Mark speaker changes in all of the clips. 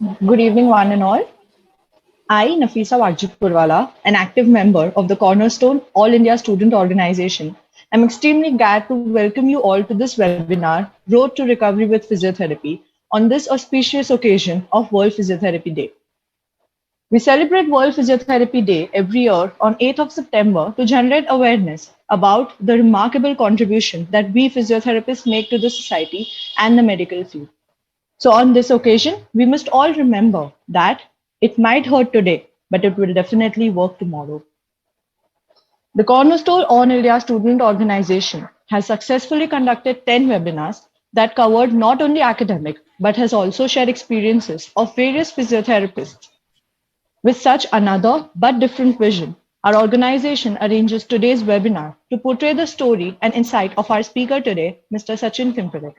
Speaker 1: Good evening, one and all. I, Nafisa Wajid Purwala, an active member of the Cornerstone All India Student Organization, am extremely glad to welcome you all to this webinar, Road to Recovery with Physiotherapy, on this auspicious occasion of World Physiotherapy Day. We celebrate World Physiotherapy Day every year on 8th of September to generate awareness about the remarkable contribution that we physiotherapists make to the society and the medical field. So, on this occasion, we must all remember that it might hurt today, but it will definitely work tomorrow. The Cornerstone All India Student Organization has successfully conducted 10 webinars that covered not only academic but has also shared experiences of various physiotherapists. With such another but different vision, our organization arranges today's webinar to portray the story and insight of our speaker today, Mr. Sachin Pimpare.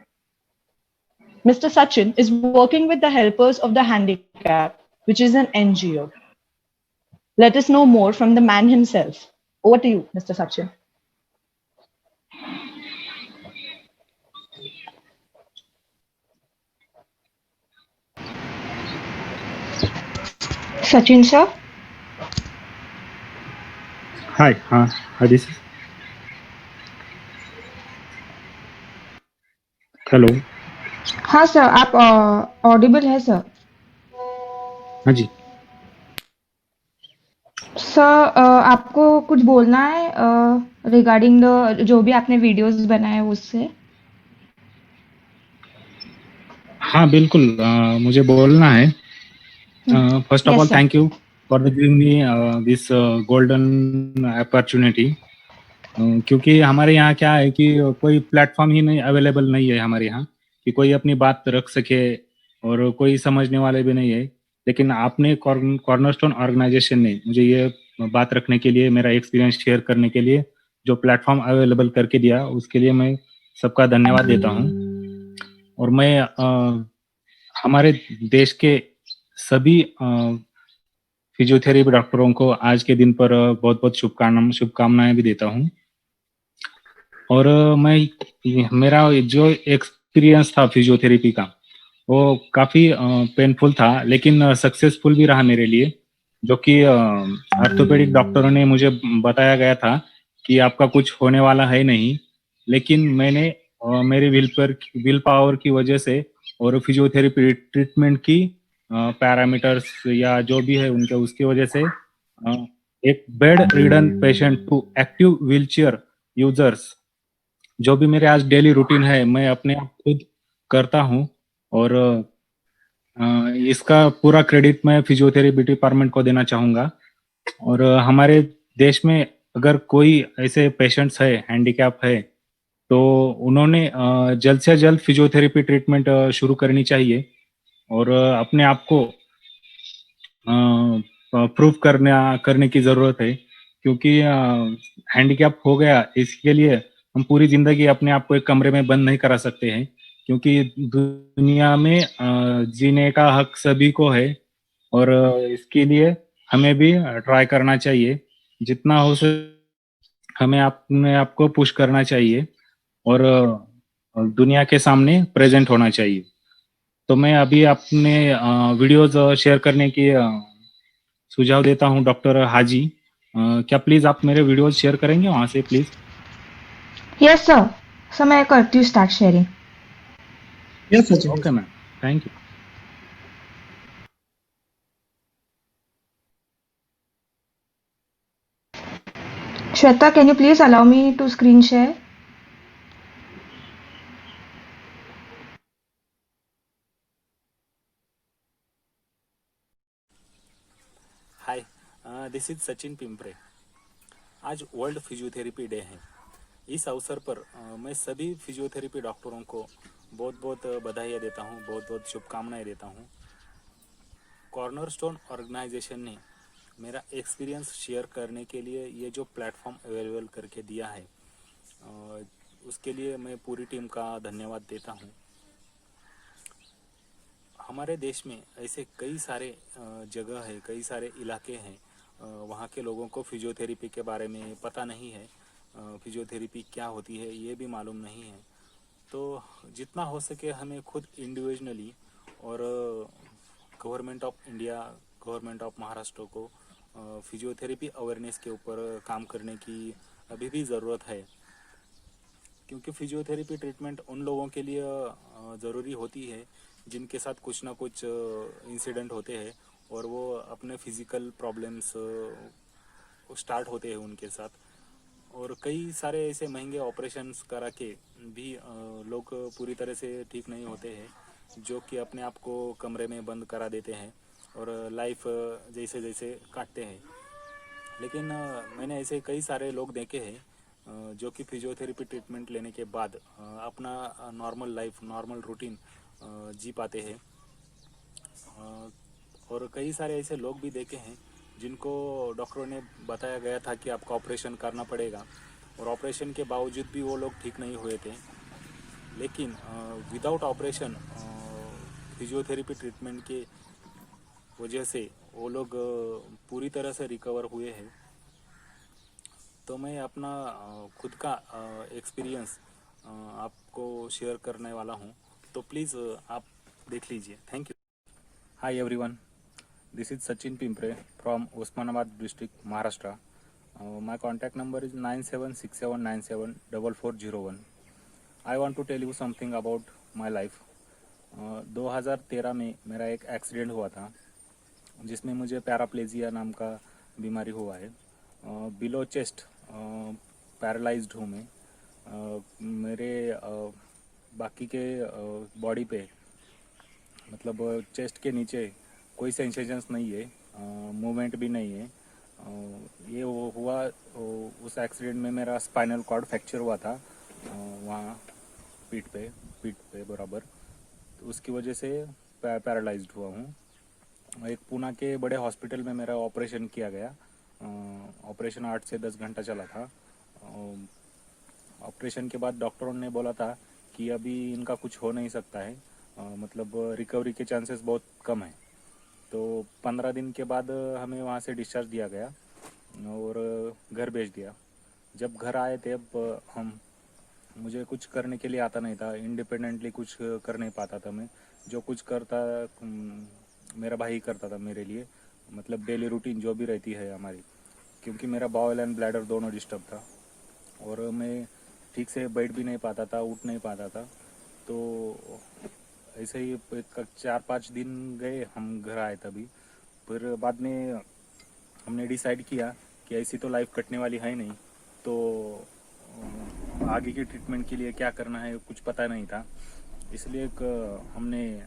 Speaker 1: Mr. Sachin is working with the Helpers of the Handicapped, which is an NGO. Let us know more from the man himself. Over to you, Mr. Sachin. Sachin sir?
Speaker 2: Hi, this is hello.
Speaker 3: हाँ sir, आप Audible है sir.
Speaker 2: हाँ जी।
Speaker 3: Sir आपको कुछ बोलना है regarding the जो भी आपने वीडियोस बनाए उससे।
Speaker 2: हाँ बिल्कुल, मुझे बोलना है। First of
Speaker 3: yes
Speaker 2: all
Speaker 3: sir.
Speaker 2: Thank you for the giving me this golden opportunity. क्योंकि हमारे यहाँ क्या है कि कोई प्लेटफॉर्म ही नहीं अवेलेबल नहीं है हमारे यहाँ कि कोई अपनी बात रख सके और कोई समझने वाले भी नहीं है। लेकिन आपने कॉर्नरस्टोन ऑर्गेनाइजेशन ने मुझे ये बात रखने के लिए, मेरा एक्सपीरियंस शेयर करने के लिए जो प्लेटफॉर्म अवेलेबल करके दिया, उसके लिए मैं सबका धन्यवाद देता हूँ। और मैं हमारे देश के सभी फिजियोथेरेपी डॉक्टरों को आज के दिन पर बहुत बहुत शुभकामनाएं भी देता हूँ। और मेरा जो एक्सपीरियंस था फिजियोथेरेपी का वो काफ़ी पेनफुल था, लेकिन सक्सेसफुल भी रहा मेरे लिए। जो कि ऑर्थोपेडिक डॉक्टरों ने मुझे बताया गया था कि आपका कुछ होने वाला है नहीं, लेकिन मैंने मेरे विल पावर की वजह से और फिजियोथेरेपी ट्रीटमेंट की पैरामीटर्स या जो भी है उनके उसकी वजह से एक bedridden patient to active wheelchair users, जो भी मेरे आज डेली रूटीन है मैं अपने आप खुद करता हूँ। और इसका पूरा क्रेडिट मैं फिजियोथेरेपी डिपार्टमेंट को देना चाहूँगा। और हमारे देश में अगर कोई ऐसे पेशेंट्स है हैंडीकैप है तो उन्होंने जल्द से जल्द फिजियोथेरेपी ट्रीटमेंट शुरू करनी चाहिए और अपने आप को प्रूव करने की ज़रूरत है। क्योंकि हैंडीकैप हो गया इसके लिए हम पूरी ज़िंदगी अपने आप को एक कमरे में बंद नहीं करा सकते हैं, क्योंकि दुनिया में जीने का हक सभी को है। और इसके लिए हमें भी ट्राई करना चाहिए, जितना हो सके हमें अपने आप को पुश करना चाहिए और दुनिया के सामने प्रेजेंट होना चाहिए। तो मैं अभी अपने वीडियोस शेयर करने की सुझाव देता हूँ डॉक्टर हाजी। क्या प्लीज़ आप मेरे वीडियोस शेयर करेंगे वहाँ से प्लीज़?
Speaker 3: Yes sir. सर मैं करती हूँ start sharing.
Speaker 4: Yes, Sachin.
Speaker 2: Okay ma'am, thank you.
Speaker 3: Shweta, can you please allow me to screen share?
Speaker 5: Hi, this is Sachin Pimpre. आज वर्ल्ड फिजियोथेरेपी डे है। इस अवसर पर मैं सभी फिजियोथेरेपी डॉक्टरों को बहुत बहुत बधाई देता हूँ, बहुत बहुत शुभकामनाएं देता हूँ। कॉर्नरस्टोन ऑर्गेनाइजेशन ने मेरा एक्सपीरियंस शेयर करने के लिए ये जो प्लेटफॉर्म अवेलेबल करके दिया है, उसके लिए मैं पूरी टीम का धन्यवाद देता हूँ। हमारे देश में ऐसे कई सारे जगह है, कई सारे इलाके हैं, वहाँ के लोगों को फिजियोथेरेपी के बारे में पता नहीं है, फिजियोथेरेपी क्या होती है ये भी मालूम नहीं है। तो जितना हो सके हमें खुद इंडिविजुअली और government of India, government of Maharashtra को फिजियोथेरेपी अवेयरनेस के ऊपर काम करने की अभी भी ज़रूरत है, क्योंकि फिजियोथेरेपी ट्रीटमेंट उन लोगों के लिए ज़रूरी होती है जिनके साथ कुछ ना कुछ इंसिडेंट होते हैं और वो अपने फिज़िकल प्रॉब्लम्स स्टार्ट होते हैं उनके साथ, और कई सारे ऐसे महंगे ऑपरेशंस करा के भी लोग पूरी तरह से ठीक नहीं होते हैं, जो कि अपने आप को कमरे में बंद करा देते हैं और लाइफ जैसे जैसे काटते हैं। लेकिन मैंने ऐसे कई सारे लोग देखे हैं जो कि फिजियोथेरेपी ट्रीटमेंट लेने के बाद अपना नॉर्मल लाइफ, नॉर्मल रूटीन जी पाते हैं। और कई सारे ऐसे लोग भी देखे हैं जिनको डॉक्टरों ने बताया गया था कि आपका ऑपरेशन करना पड़ेगा, और ऑपरेशन के बावजूद भी वो लोग ठीक नहीं हुए थे। लेकिन विदाउट ऑपरेशन फिजियोथेरेपी ट्रीटमेंट के वजह से वो लोग पूरी तरह से रिकवर हुए हैं। तो मैं अपना खुद का एक्सपीरियंस आपको शेयर करने वाला हूँ, तो प्लीज़ आप देख लीजिए। Thank you. Hi everyone, this is Sachin Pimpre from Osmanabad district, Maharashtra. My contact number is 9767974401. I want to tell you something about my life. 2013 में मेरा एक एक्सीडेंट हुआ था जिसमें मुझे पैराप्लेजिया नाम का बीमारी हुआ है। बिलो चेस्ट पैरालाइज्ड हूँ मैं। मेरे बाकी के बॉडी पे, मतलब चेस्ट के नीचे कोई सेंसेशंस नहीं है, मूवमेंट भी नहीं है। ये वो हुआ उस एक्सीडेंट में मेरा स्पाइनल कॉर्ड फ्रैक्चर हुआ था वहाँ पीठ पे बराबर, तो उसकी वजह से पैरालाइज्ड हुआ हूँ। एक पुणे के बड़े हॉस्पिटल में मेरा ऑपरेशन किया गया। ऑपरेशन 8 से 10 घंटा चला था। ऑपरेशन के बाद डॉक्टरों ने बोला था कि अभी इनका कुछ हो नहीं सकता है, मतलब रिकवरी के चांसेस बहुत कम है। तो 15 दिन के बाद हमें वहाँ से डिस्चार्ज दिया गया और घर भेज दिया। जब घर आए थे अब मुझे कुछ करने के लिए आता नहीं था, इंडिपेंडेंटली कुछ कर नहीं पाता था मैं। जो कुछ करता मेरा भाई करता था मेरे लिए, मतलब डेली रूटीन जो भी रहती है हमारी, क्योंकि मेरा बाउल एंड ब्लैडर दोनों डिस्टर्ब था और मैं ठीक से बैठ भी नहीं पाता था, उठ नहीं पाता था। तो ऐसे ही 4-5 दिन गए, हम घर आए तभी। फिर बाद में हमने डिसाइड किया कि ऐसी तो लाइफ कटने वाली है नहीं, तो आगे की ट्रीटमेंट के लिए क्या करना है कुछ पता नहीं था। इसलिए हमने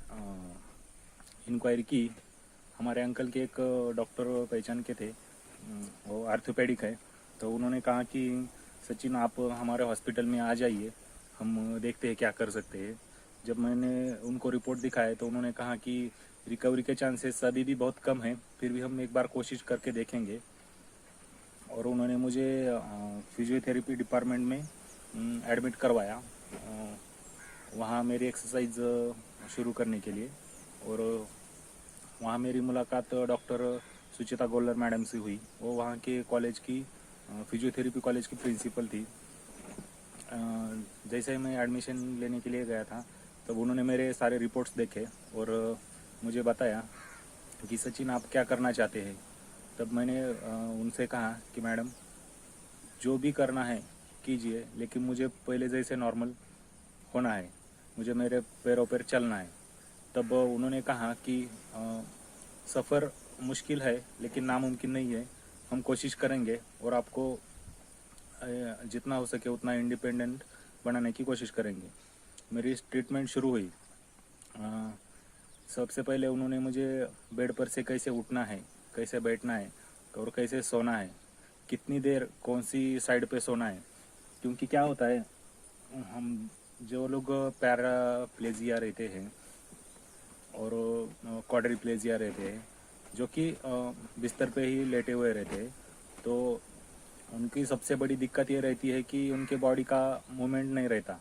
Speaker 5: इंक्वायरी की। हमारे अंकल के एक डॉक्टर पहचान के थे, वो आर्थोपेडिक है, तो उन्होंने कहा कि सचिन आप हमारे हॉस्पिटल में आ जाइए, हम देखते हैं क्या कर सकते हैं। जब मैंने उनको रिपोर्ट दिखाया तो उन्होंने कहा कि रिकवरी के चांसेस अभी भी बहुत कम है, फिर भी हम एक बार कोशिश करके देखेंगे। और उन्होंने मुझे फिजियोथेरेपी डिपार्टमेंट में एडमिट करवाया, वहाँ मेरी एक्सरसाइज शुरू करने के लिए। और वहाँ मेरी मुलाकात डॉक्टर सुचिता गोल्लर मैडम से हुई। वो वहाँ के कॉलेज की फिजियोथेरेपी कॉलेज की प्रिंसिपल थी। जैसे ही मैं एडमिशन लेने के लिए गया था तब उन्होंने मेरे सारे रिपोर्ट्स देखे और मुझे बताया कि सचिन आप क्या करना चाहते हैं। तब मैंने उनसे कहा कि मैडम जो भी करना है कीजिए, लेकिन मुझे पहले जैसे नॉर्मल होना है, मुझे मेरे पैरों पर चलना है। तब उन्होंने कहा कि सफ़र मुश्किल है लेकिन नामुमकिन नहीं है, हम कोशिश करेंगे और आपको जितना हो सके उतना इंडिपेंडेंट बनाने की कोशिश करेंगे। मेरी ट्रीटमेंट शुरू हुई। सबसे पहले उन्होंने मुझे बेड पर से कैसे उठना है, कैसे बैठना है और कैसे सोना है, कितनी देर कौन सी साइड पे सोना है। क्योंकि क्या होता है, हम जो लोग पैराप्लेजिया रहते हैं और क्वाड्रिप्लेजिया रहते हैं, जो कि बिस्तर पे ही लेटे हुए रहते हैं, तो उनकी सबसे बड़ी दिक्कत ये रहती है कि उनके बॉडी का मूवमेंट नहीं रहता।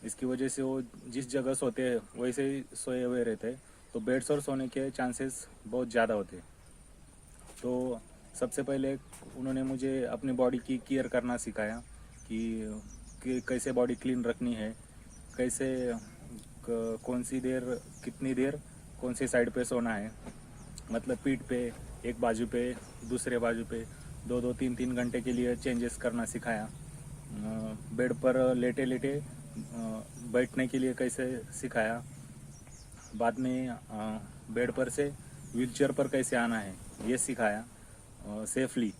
Speaker 5: इसकी वजह से वो जिस जगह सोते हैं वैसे ही सोए हुए रहते हैं, तो बेड्स और सोने के चांसेस बहुत ज़्यादा होते हैं। तो सबसे पहले उन्होंने मुझे अपनी बॉडी की केयर करना सिखाया कि कैसे बॉडी क्लीन रखनी है, कैसे कौन सी देर कितनी देर कौन सी साइड पे सोना है, मतलब पीठ पे, एक बाजू पे, दूसरे बाजू पे 2-2 3-3 घंटे के लिए चेंजेस करना सिखाया। बेड पर लेटे लेटे बैठने के लिए कैसे सिखाया। बाद में बेड पर से व्हीलचेयर पर कैसे आना है ये सिखाया सेफली।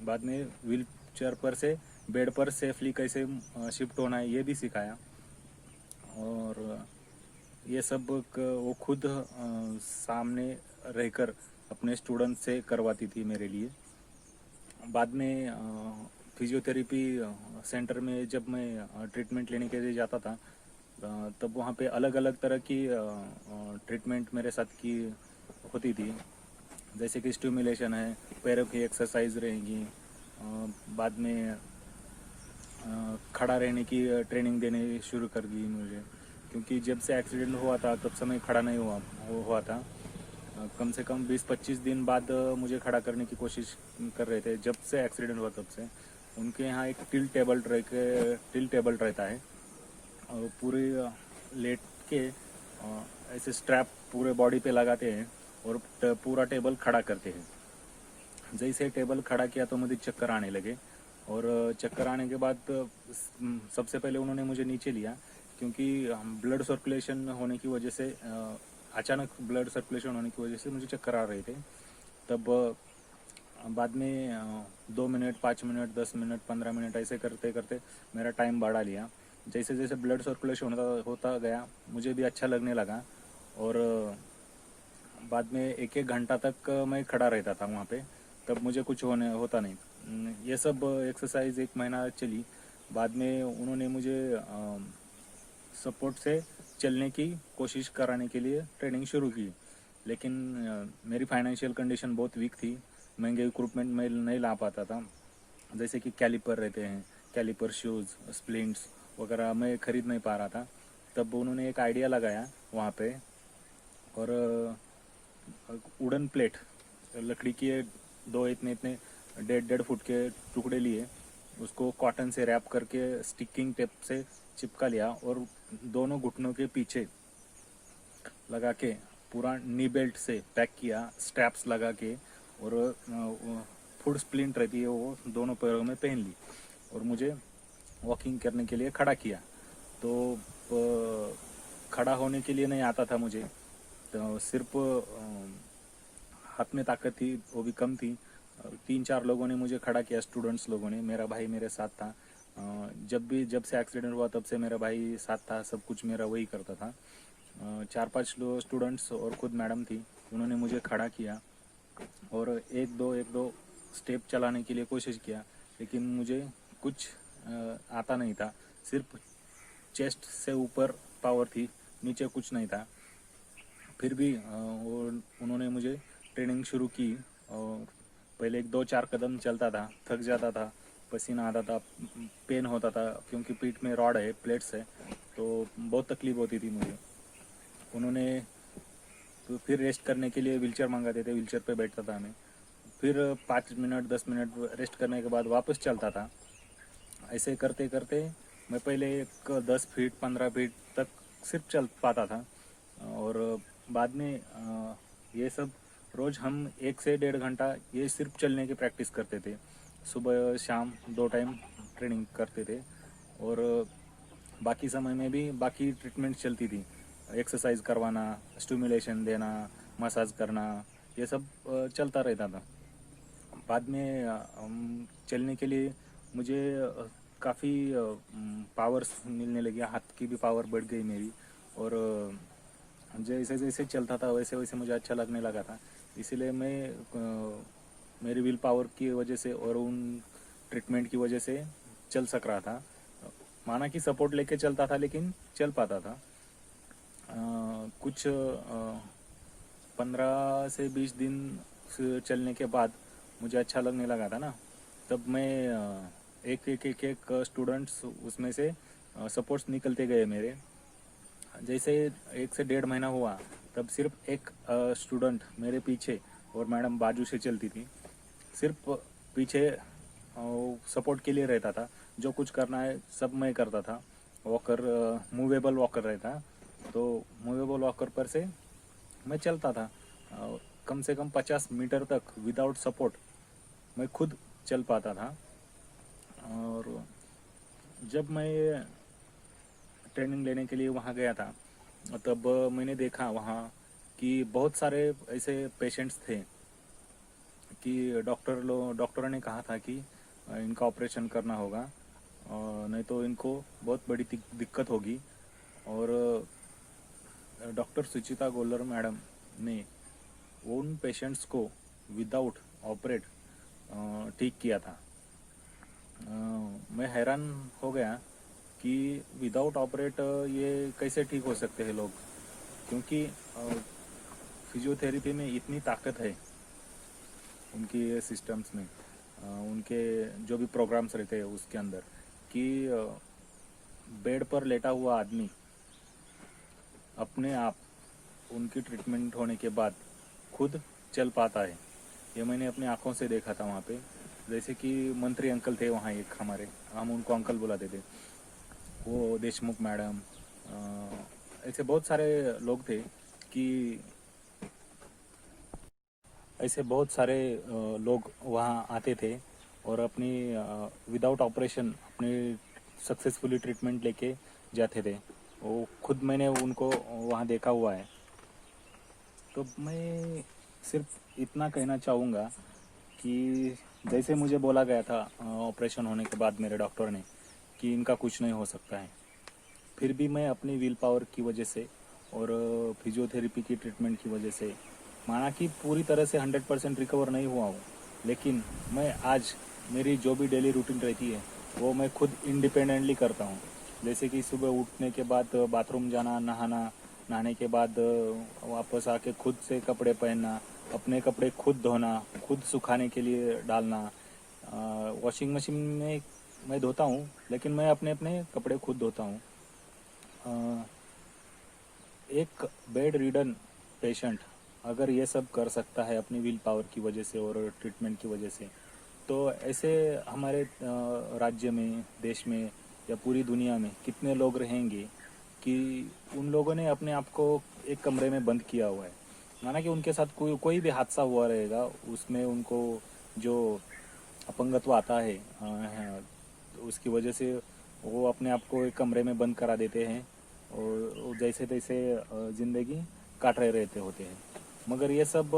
Speaker 5: बाद में व्हीलचेयर पर से बेड पर सेफली कैसे शिफ्ट होना है ये भी सिखाया। और ये सब वो खुद सामने रहकर अपने स्टूडेंट से करवाती थी मेरे लिए। बाद में फिजियोथेरेपी सेंटर में जब मैं ट्रीटमेंट लेने के लिए जाता था तब वहाँ पे अलग अलग तरह की ट्रीटमेंट मेरे साथ की होती थी। जैसे कि स्टिमुलेशन है, पैरों की एक्सरसाइज रहेंगी। बाद में खड़ा रहने की ट्रेनिंग देने शुरू कर दी मुझे, क्योंकि जब से एक्सीडेंट हुआ था तब से मैं खड़ा नहीं हुआ था। कम से कम 20-25 दिन बाद मुझे खड़ा करने की कोशिश कर रहे थे। जब से एक्सीडेंट हुआ तब से उनके यहाँ एक टिल टेबल रहता है और पूरे लेट के ऐसे स्ट्रैप पूरे बॉडी पे लगाते हैं और पूरा टेबल खड़ा करते हैं। जैसे टेबल खड़ा किया तो मुझे चक्कर आने लगे और चक्कर आने के बाद सबसे पहले उन्होंने मुझे नीचे लिया, क्योंकि ब्लड सर्कुलेशन होने की वजह से अचानक ब्लड सर्कुलेशन होने की वजह से मुझे चक्कर आ रहे थे। तब बाद में 2 मिनट, 5 मिनट, 10 मिनट, 15 मिनट ऐसे करते करते मेरा टाइम बढ़ा लिया। जैसे जैसे ब्लड सर्कुलेशन होता गया मुझे भी अच्छा लगने लगा और बाद में 1-1 घंटा तक मैं खड़ा रहता था वहाँ पे। तब मुझे कुछ होता नहीं। ये सब एक्सरसाइज 1 महीना चली। बाद में उन्होंने मुझे सपोर्ट से चलने की कोशिश कराने के लिए ट्रेनिंग शुरू की, लेकिन मेरी फाइनेंशियल कंडीशन बहुत वीक थी। महंगे इक्विपमेंट मैं नहीं ला पाता था। जैसे कि कैलिपर रहते हैं, कैलिपर शूज़, स्प्लिंट्स वगैरह मैं ख़रीद नहीं पा रहा था। तब उन्होंने एक आइडिया लगाया वहाँ पे और वुडन प्लेट, लकड़ी के 2 इतने 1.5 फुट के टुकड़े लिए, उसको कॉटन से रैप करके स्टिकिंग टेप से चिपका लिया और दोनों घुटनों के पीछे लगा के पूरा नी बेल्ट से पैक किया, स्ट्रैप्स लगा के, और फुट स्प्लिंट रहती है वो दोनों पैरों में पहन ली और मुझे वॉकिंग करने के लिए खड़ा किया। तो खड़ा होने के लिए नहीं आता था मुझे, तो सिर्फ हाथ में ताकत थी वो भी कम थी। 3-4 लोगों ने मुझे खड़ा किया, स्टूडेंट्स लोगों ने। मेरा भाई मेरे साथ था। जब से एक्सीडेंट हुआ तब से मेरा भाई साथ था, सब कुछ मेरा वही करता था। 4-5 स्टूडेंट्स और खुद मैडम थी, उन्होंने मुझे खड़ा किया और एक दो स्टेप चलाने के लिए कोशिश किया, लेकिन मुझे कुछ आता नहीं था। सिर्फ चेस्ट से ऊपर पावर थी, नीचे कुछ नहीं था। फिर भी उन्होंने मुझे ट्रेनिंग शुरू की और पहले 1-2-4 कदम चलता था, थक जाता था, पसीना आता था, पेन होता था, क्योंकि पीठ में रॉड है, प्लेट्स है, तो बहुत तकलीफ होती थी मुझे। उन्होंने तो फिर रेस्ट करने के लिए व्हीलचेयर मंगाते थे, व्हीलचेयर पे बैठता था मैं। फिर 5 मिनट 10 मिनट रेस्ट करने के बाद वापस चलता था। ऐसे करते करते मैं पहले एक 10 फीट 15 फीट तक सिर्फ चल पाता था और बाद में ये सब रोज़ हम 1 से 1.5 घंटा ये सिर्फ चलने की प्रैक्टिस करते थे। सुबह शाम 2 टाइम ट्रेनिंग करते थे और बाकी समय में भी बाकी ट्रीटमेंट चलती थी। एक्सरसाइज करवाना, स्टिमुलेशन देना, मसाज करना, ये सब चलता रहता था। बाद में चलने के लिए मुझे काफ़ी पावर्स मिलने लगी, हाथ की भी पावर बढ़ गई मेरी और जैसे जैसे चलता था वैसे वैसे मुझे अच्छा लगने लगा था। इसीलिए मैं मेरी विल पावर की वजह से और उन ट्रीटमेंट की वजह से चल सक रहा था। माना कि सपोर्ट लेके चलता था लेकिन चल पाता था। कुछ 15 से 20 दिन से चलने के बाद मुझे अच्छा लगने लगा था ना, तब मैं एक स्टूडेंट्स उसमें से सपोर्ट्स निकलते गए मेरे। जैसे 1 से 1.5 महीना हुआ तब सिर्फ एक स्टूडेंट मेरे पीछे और मैडम बाजू से चलती थी। सिर्फ पीछे सपोर्ट के लिए रहता था, जो कुछ करना है सब मैं करता था। वॉकर मूवेबल वॉकर रहता, तो मूवेबल वॉकर पर से मैं चलता था कम से कम 50 मीटर तक विदाउट सपोर्ट मैं खुद चल पाता था। और जब मैं ट्रेनिंग लेने के लिए वहाँ गया था तब मैंने देखा वहाँ कि बहुत सारे ऐसे पेशेंट्स थे कि डॉक्टरों ने कहा था कि इनका ऑपरेशन करना होगा नहीं तो इनको बहुत बड़ी दिक्कत होगी। और डॉक्टर सुचिता गोल्लर मैडम ने उन पेशेंट्स को विदाउट ऑपरेट ठीक किया था। मैं हैरान हो गया कि विदाउट ऑपरेट ये कैसे ठीक हो सकते हैं लोग, क्योंकि फिजियोथेरेपी में इतनी ताकत है उनकी सिस्टम्स में, उनके जो भी प्रोग्राम्स रहते हैं उसके अंदर, कि बेड पर लेटा हुआ आदमी अपने आप उनकी ट्रीटमेंट होने के बाद खुद चल पाता है। ये मैंने अपनी आंखों से देखा था वहाँ पे। जैसे कि मंत्री अंकल थे वहाँ एक हमारे, हम उनको अंकल बुलाते थे, वो देशमुख मैडम, ऐसे बहुत सारे लोग थे कि ऐसे बहुत सारे लोग वहाँ आते थे और अपनी विदाउट ऑपरेशन अपनी सक्सेसफुली ट्रीटमेंट लेके जाते थे। वो खुद मैंने उनको वहाँ देखा हुआ है। तो मैं सिर्फ इतना कहना चाहूँगा कि जैसे मुझे बोला गया था ऑपरेशन होने के बाद मेरे डॉक्टर ने कि इनका कुछ नहीं हो सकता है, फिर भी मैं अपनी विल पावर की वजह से और फिजियोथेरेपी की ट्रीटमेंट की वजह से, माना कि पूरी तरह से 100% रिकवर नहीं हुआ हूँ, लेकिन मैं आज मेरी जो भी डेली रूटीन रहती है वो मैं खुद इंडिपेंडेंटली करता हूँ। जैसे कि सुबह उठने के बाद बाथरूम जाना, नहाने के बाद वापस आके खुद से कपड़े पहनना, अपने कपड़े खुद धोना, खुद सुखाने के लिए डालना। वॉशिंग मशीन में मैं धोता हूँ, लेकिन मैं अपने अपने कपड़े खुद धोता हूँ। एक बेड रिडन पेशेंट अगर ये सब कर सकता है अपनी विल पावर की वजह से और ट्रीटमेंट की वजह से, तो ऐसे हमारे राज्य में, देश में या पूरी दुनिया में कितने लोग रहेंगे कि उन लोगों ने अपने आप को एक कमरे में बंद किया हुआ है। माना कि उनके साथ कोई भी हादसा हुआ रहेगा, उसमें उनको जो अपंगत्व आता है उसकी वजह से वो अपने आप को एक कमरे में बंद करा देते हैं और जैसे तैसे ज़िंदगी काट रहे रहते होते हैं। मगर ये सब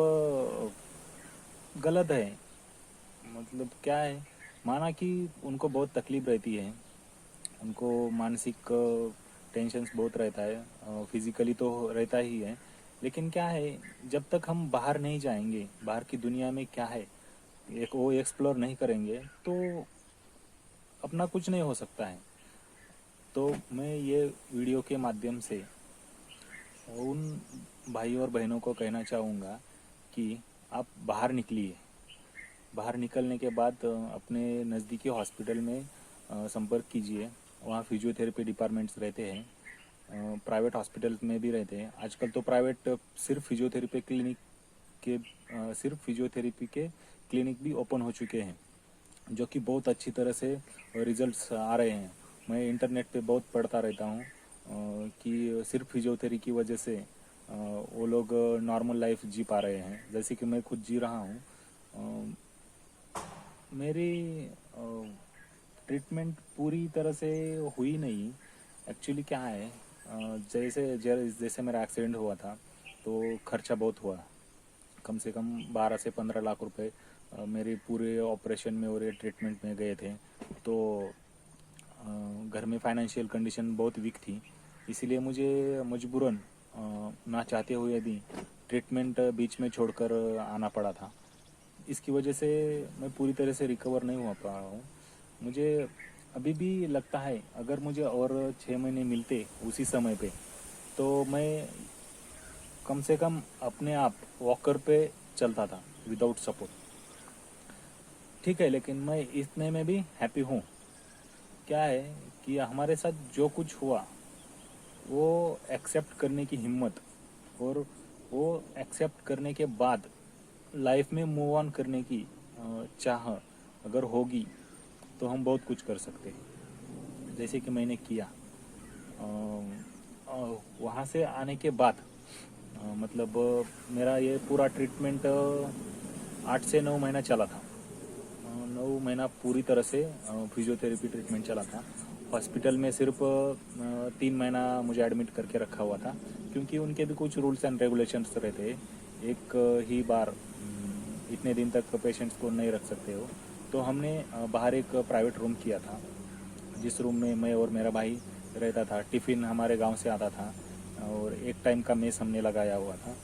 Speaker 5: गलत है। मतलब क्या है, माना कि उनको बहुत तकलीफ रहती है, उनको मानसिक टेंशन्स बहुत रहता है, फिजिकली तो रहता ही है, लेकिन क्या है, जब तक हम बाहर नहीं जाएंगे, बाहर की दुनिया में क्या है वो एक्सप्लोर नहीं करेंगे, तो अपना कुछ नहीं हो सकता है। तो मैं ये वीडियो के माध्यम से उन भाइयों और बहनों को कहना चाहूँगा कि आप बाहर निकलिए। बाहर निकलने के बाद अपने नज़दीकी हॉस्पिटल में संपर्क कीजिए। वहाँ फिजियोथेरेपी डिपार्टमेंट्स रहते हैं, प्राइवेट हॉस्पिटल में भी रहते हैं। आजकल तो प्राइवेट सिर्फ फिजियोथेरेपी के क्लिनिक भी ओपन हो चुके हैं, जो कि बहुत अच्छी तरह से रिजल्ट्स आ रहे हैं। मैं इंटरनेट पे बहुत पढ़ता रहता हूँ कि सिर्फ फिजियोथेरेपी की वजह से वो लोग नॉर्मल लाइफ जी पा रहे हैं, जैसे कि मैं खुद जी रहा हूँ। मेरी ट्रीटमेंट पूरी तरह से हुई नहीं। एक्चुअली क्या है, जैसे मेरा एक्सीडेंट हुआ था तो खर्चा बहुत हुआ, कम से कम 12 से 15 लाख रुपए मेरे पूरे ऑपरेशन में और ये ट्रीटमेंट में गए थे। तो घर में फाइनेंशियल कंडीशन बहुत वीक थी, इसीलिए मुझे मजबूरन ना चाहते हुए भी ट्रीटमेंट बीच में छोड़कर आना पड़ा था। इसकी वजह से मैं पूरी तरह से रिकवर नहीं हुआ पा रहा हूँ। मुझे अभी भी लगता है अगर मुझे और 6 महीने मिलते उसी समय पे, तो मैं कम से कम अपने आप वॉकर पे चलता था विदाउट सपोर्ट। ठीक है, लेकिन मैं इतने में भी हैप्पी हूँ। क्या है कि हमारे साथ जो कुछ हुआ वो एक्सेप्ट करने की हिम्मत और वो एक्सेप्ट करने के बाद लाइफ में मूव ऑन करने की चाह अगर होगी तो हम बहुत कुछ कर सकते हैं, जैसे कि मैंने किया। वहाँ से आने के बाद मतलब मेरा ये पूरा ट्रीटमेंट 8 से 9 महीना चला था। 9 महीना पूरी तरह से फिजियोथेरेपी ट्रीटमेंट चला था। हॉस्पिटल में सिर्फ 3 महीना मुझे एडमिट करके रखा हुआ था, क्योंकि उनके भी कुछ रूल्स एंड रेगुलेशंस रहते हैं। एक ही बार इतने दिन तक पेशेंट्स को नहीं रख सकते हो। तो हमने बाहर एक प्राइवेट रूम किया था, जिस रूम में मैं और मेरा भाई रहता था। टिफ़िन हमारे गांव से आता था और एक टाइम का मेस हमने लगाया हुआ था।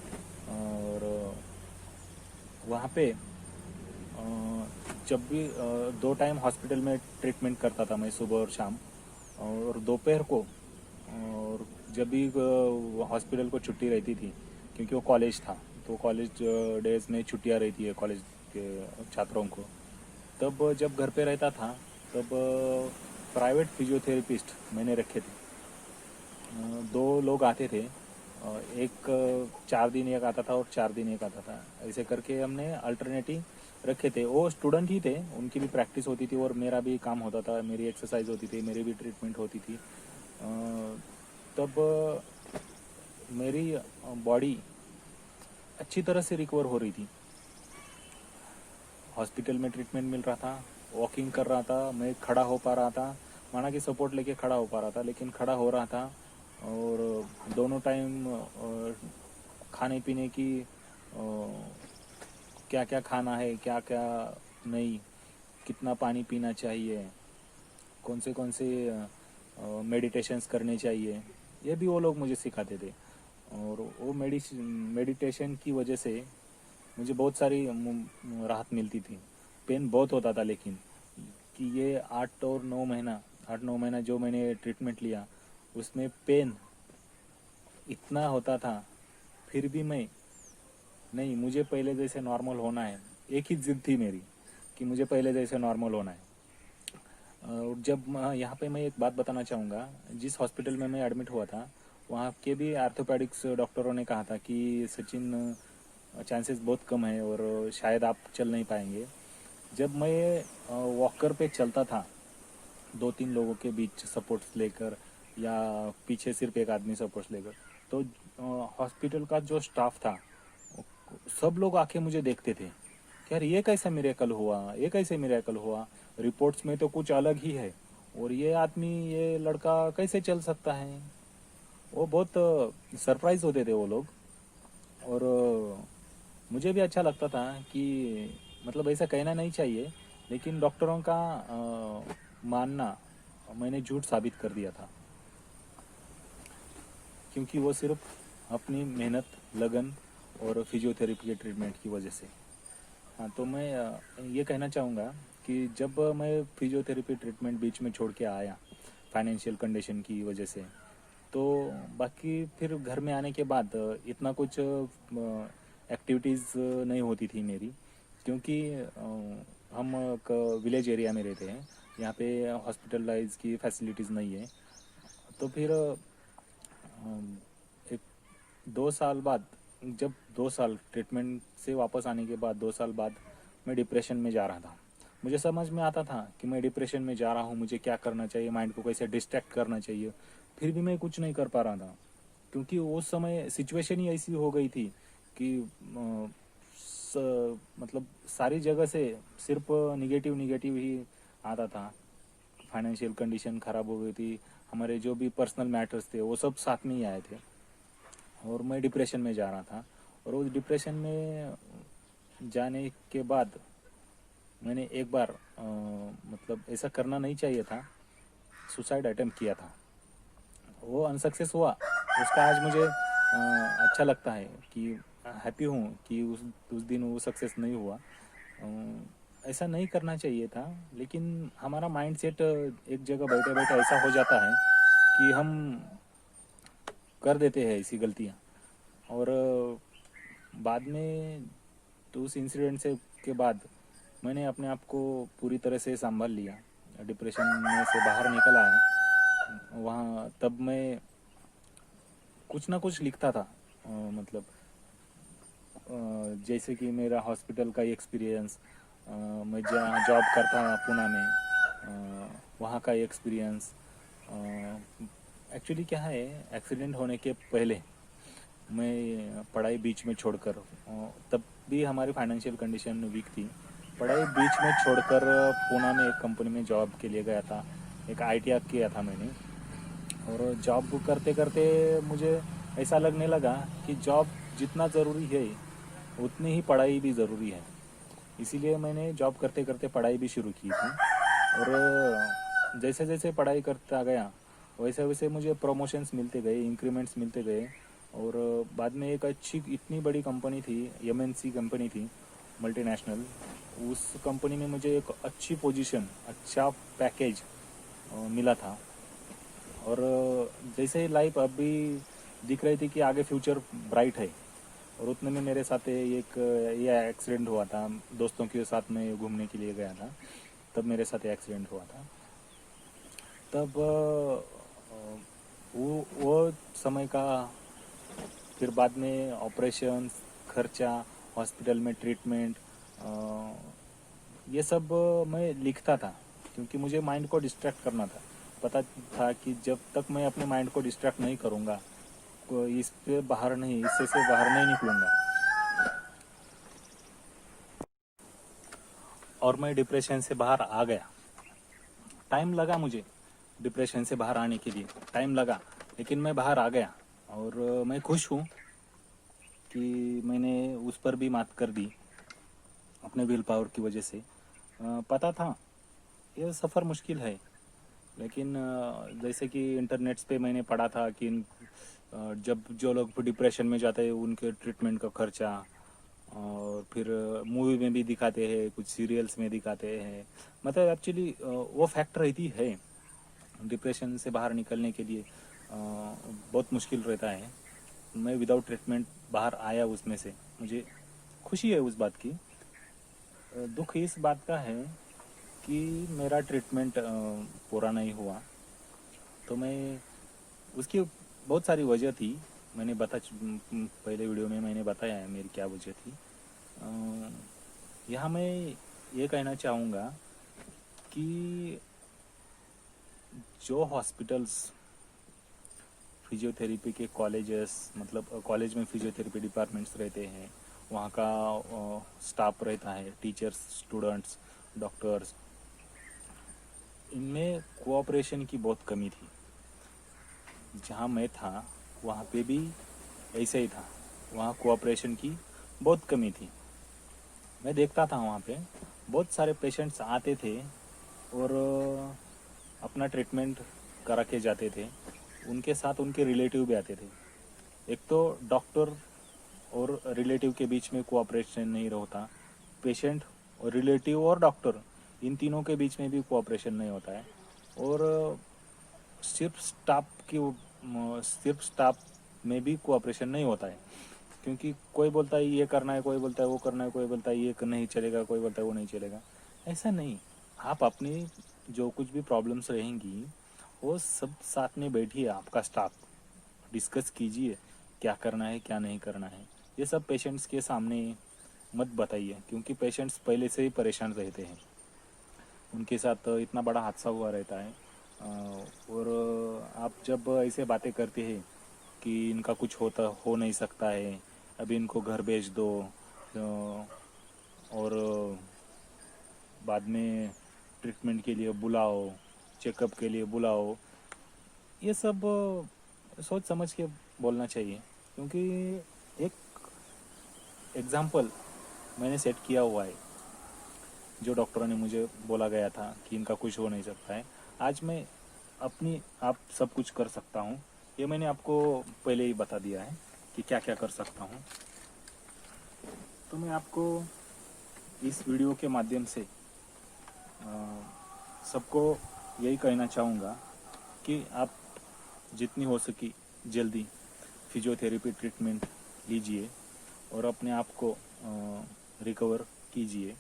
Speaker 5: और वहाँ पे जब भी 2 टाइम हॉस्पिटल में ट्रीटमेंट करता था मैं, सुबह और शाम और दोपहर को। और जब भी हॉस्पिटल को छुट्टी रहती थी, क्योंकि वो कॉलेज था, तो कॉलेज डेज में छुट्टियाँ रहती है कॉलेज के छात्रों को। तब जब घर पे रहता था, तब प्राइवेट फिजियोथेरेपिस्ट मैंने रखे थे। 2 लोग आते थे। एक 4 दिन एक आता था और 4 दिन एक आता था। ऐसे करके हमने अल्टरनेटिव रखे थे। वो स्टूडेंट ही थे, उनकी भी प्रैक्टिस होती थी और मेरा भी काम होता था, मेरी एक्सरसाइज होती थी, मेरी भी ट्रीटमेंट होती थी। तब मेरी बॉडी अच्छी तरह से रिकवर हो रही थी। हॉस्पिटल में ट्रीटमेंट मिल रहा था, वॉकिंग कर रहा था, मैं खड़ा हो पा रहा था, माना कि सपोर्ट लेके खड़ा हो पा रहा था, लेकिन खड़ा हो रहा था। और दोनों टाइम खाने पीने की क्या क्या खाना है, क्या क्या नहीं, कितना पानी पीना चाहिए, कौन से मेडिटेशंस करने चाहिए, ये भी वो लोग मुझे सिखाते थे। और वो मेडिटेशन की वजह से मुझे बहुत सारी राहत मिलती थी। पेन बहुत होता था, लेकिन कि ये 8 और 9 महीना जो मैंने ट्रीटमेंट लिया, उसमें पेन इतना होता था, फिर भी मैं नहीं, मुझे पहले जैसे नॉर्मल होना है। एक ही जिद थी मेरी कि मुझे पहले जैसे नॉर्मल होना है। और जब यहाँ पे मैं एक बात बताना चाहूँगा, जिस हॉस्पिटल में मैं एडमिट हुआ था, वहाँ के भी आर्थोपेडिक्स डॉक्टरों ने कहा था कि सचिन, चांसेस बहुत कम है और शायद आप चल नहीं पाएंगे। जब मैं वॉकर पे चलता था 2-3 लोगों के बीच सपोर्ट्स लेकर, या पीछे सिर्फ एक आदमी सपोर्ट्स लेकर, तो हॉस्पिटल का जो स्टाफ था, सब लोग आके मुझे देखते थे कि यार ये कैसा मिरेकल हुआ, ये कैसे मिरेकल हुआ, रिपोर्ट्स में तो कुछ अलग ही है, और ये आदमी, ये लड़का कैसे चल सकता है। वो बहुत सरप्राइज होते थे वो लोग। और मुझे भी अच्छा लगता था कि मतलब ऐसा कहना नहीं चाहिए, लेकिन डॉक्टरों का मानना मैंने झूठ साबित कर दिया था, क्योंकि वो सिर्फ अपनी मेहनत, लगन और फिजियोथेरेपी के ट्रीटमेंट की वजह से। हाँ, तो मैं ये कहना चाहूँगा कि जब मैं फिजियोथेरेपी ट्रीटमेंट बीच में छोड़ के आया फाइनेंशियल कंडीशन की वजह से, तो बाकी फिर घर में आने के बाद इतना कुछ एक्टिविटीज़ नहीं होती थी मेरी, क्योंकि हम एक विलेज एरिया में रहते हैं, यहाँ पे हॉस्पिटलाइज की फैसिलिटीज़ नहीं है। तो फिर एक 2 साल बाद, जब 2 साल ट्रीटमेंट से वापस आने के बाद 2 साल बाद मैं डिप्रेशन में जा रहा था। मुझे समझ में आता था कि मैं डिप्रेशन में जा रहा हूँ, मुझे क्या करना चाहिए, माइंड को कैसे डिस्ट्रैक्ट करना चाहिए, फिर भी मैं कुछ नहीं कर पा रहा था, क्योंकि उस समय सिचुएशन ही ऐसी हो गई थी कि मतलब सारी जगह से सिर्फ निगेटिव निगेटिव ही आता था। फाइनेंशियल कंडीशन ख़राब हो गई थी, हमारे जो भी पर्सनल मैटर्स थे वो सब साथ में ही आए थे, और मैं डिप्रेशन में जा रहा था। और उस डिप्रेशन में जाने के बाद मैंने एक बार मतलब ऐसा करना नहीं चाहिए था, सुसाइड अटेम्प्ट किया था। वो अनसक्सेस हुआ। उसका आज मुझे अच्छा लगता है कि हैप्पी हूँ कि उस दिन वो सक्सेस नहीं हुआ। ऐसा नहीं करना चाहिए था, लेकिन हमारा माइंड सेट एक जगह बैठे बैठे ऐसा हो जाता है कि हम कर देते हैं ऐसी गलतियाँ। और बाद में तो उस इंसिडेंट से के बाद मैंने अपने आप को पूरी तरह से संभाल लिया, डिप्रेशन में से बाहर निकल आया। वहाँ तब मैं कुछ ना कुछ लिखता था, मतलब जैसे कि मेरा हॉस्पिटल का एक्सपीरियंस, मैं जहाँ जॉब करता पूना में, वहाँ का एक्सपीरियंस। एक्चुअली क्या है, एक्सीडेंट होने के पहले मैं पढ़ाई बीच में छोड़कर तब भी हमारी फाइनेंशियल कंडीशन वीक थी। पढ़ाई बीच में छोड़कर पूना में एक कंपनी में जॉब के लिए गया था। एक आईटीआई किया था मैंने, और जॉब करते करते मुझे ऐसा लगने लगा कि जॉब जितना ज़रूरी है उतनी ही पढ़ाई भी ज़रूरी है। इसीलिए मैंने जॉब करते करते पढ़ाई भी शुरू की थी, और जैसे जैसे पढ़ाई करता गया वैसे वैसे मुझे प्रमोशंस मिलते गए, इंक्रीमेंट्स मिलते गए, और बाद में एक अच्छी इतनी बड़ी कंपनी थी, एमएनसी कंपनी थी, मल्टीनेशनल। उस कंपनी में मुझे एक अच्छी पोजीशन, अच्छा पैकेज मिला था। और जैसे लाइफ अभी दिख रही थी कि आगे फ्यूचर ब्राइट है, और उतने में मेरे साथ एक ये एक्सीडेंट हुआ था। दोस्तों के साथ में घूमने के लिए गया था, तब मेरे साथ एक्सीडेंट हुआ था। तब वो समय का, फिर बाद में ऑपरेशन, खर्चा, हॉस्पिटल में ट्रीटमेंट, ये सब मैं लिखता था, क्योंकि मुझे माइंड को डिस्ट्रैक्ट करना था। पता था कि जब तक मैं अपने माइंड को डिस्ट्रैक्ट नहीं करूँगा, इससे बाहर नहीं निकलूँगा। और मैं डिप्रेशन से बाहर आ गया। टाइम लगा मुझे डिप्रेशन से बाहर आने के लिए, टाइम लगा, लेकिन मैं बाहर आ गया। और मैं खुश हूँ कि मैंने उस पर भी मात कर दी अपने विल पावर की वजह से। पता था ये सफ़र मुश्किल है, लेकिन जैसे कि इंटरनेट पे मैंने पढ़ा था कि जब जो लोग डिप्रेशन में जाते हैं उनके ट्रीटमेंट का खर्चा, और फिर मूवी में भी दिखाते हैं, कुछ सीरियल्स में दिखाते हैं। मतलब एक्चुअली वो फैक्ट रहती है, डिप्रेशन से बाहर निकलने के लिए बहुत मुश्किल रहता है। मैं विदाउट ट्रीटमेंट बाहर आया उसमें से, मुझे खुशी है उस बात की। दुख इस बात का है कि मेरा ट्रीटमेंट पूरा नहीं हुआ। तो मैं उसकी बहुत सारी वजह थी, मैंने पहले वीडियो में मैंने बताया है मेरी क्या वजह थी। यहाँ मैं ये कहना चाहूँगा कि जो हॉस्पिटल्स, फिजियोथेरेपी के कॉलेजेस, मतलब कॉलेज में फिजियोथेरेपी डिपार्टमेंट्स रहते हैं, वहाँ का स्टाफ रहता है, टीचर्स, स्टूडेंट्स, डॉक्टर्स, इनमें कोऑपरेशन की बहुत कमी थी। जहाँ मैं था वहाँ पे भी ऐसे ही था, वहाँ कोऑपरेशन की बहुत कमी थी। मैं देखता था वहाँ पे बहुत सारे पेशेंट्स आते थे और अपना ट्रीटमेंट करा के जाते थे, उनके साथ उनके रिलेटिव भी आते थे। एक तो डॉक्टर और रिलेटिव के बीच में कोऑपरेशन नहीं होता, पेशेंट और रिलेटिव और डॉक्टर, इन तीनों के बीच में भी कोऑपरेशन नहीं होता है। और सिर्फ स्टाफ में भी कोऑपरेशन नहीं होता है, क्योंकि कोई बोलता है ये करना है, कोई बोलता है वो करना है, कोई बोलता है ये नहीं चलेगा, कोई बोलता है वो नहीं चलेगा। ऐसा नहीं, आप अपनी जो कुछ भी प्रॉब्लम्स रहेंगी वो सब साथ में बैठिए, आपका स्टाफ डिस्कस कीजिए क्या करना है क्या नहीं करना है। ये सब पेशेंट्स के सामने मत बताइए, क्योंकि पेशेंट्स पहले से ही परेशान रहते हैं, उनके साथ इतना बड़ा हादसा हुआ रहता है। और आप जब ऐसे बातें करते हैं कि इनका कुछ हो नहीं सकता है, अभी इनको घर भेज दो, और बाद में ट्रीटमेंट के लिए बुलाओ, चेकअप के लिए बुलाओ, ये सब सोच समझ के बोलना चाहिए। क्योंकि एक एग्जाम्पल मैंने सेट किया हुआ है, जो डॉक्टरों ने मुझे बोला गया था कि इनका कुछ हो नहीं सकता है, आज मैं आप सब कुछ कर सकता हूँ। ये मैंने आपको पहले ही बता दिया है कि क्या क्या कर सकता हूँ। तो मैं आपको इस वीडियो के माध्यम से सबको यही कहना चाहूँगा कि आप जितनी हो सके जल्दी फिजियोथेरेपी ट्रीटमेंट लीजिए और अपने आप को रिकवर कीजिए।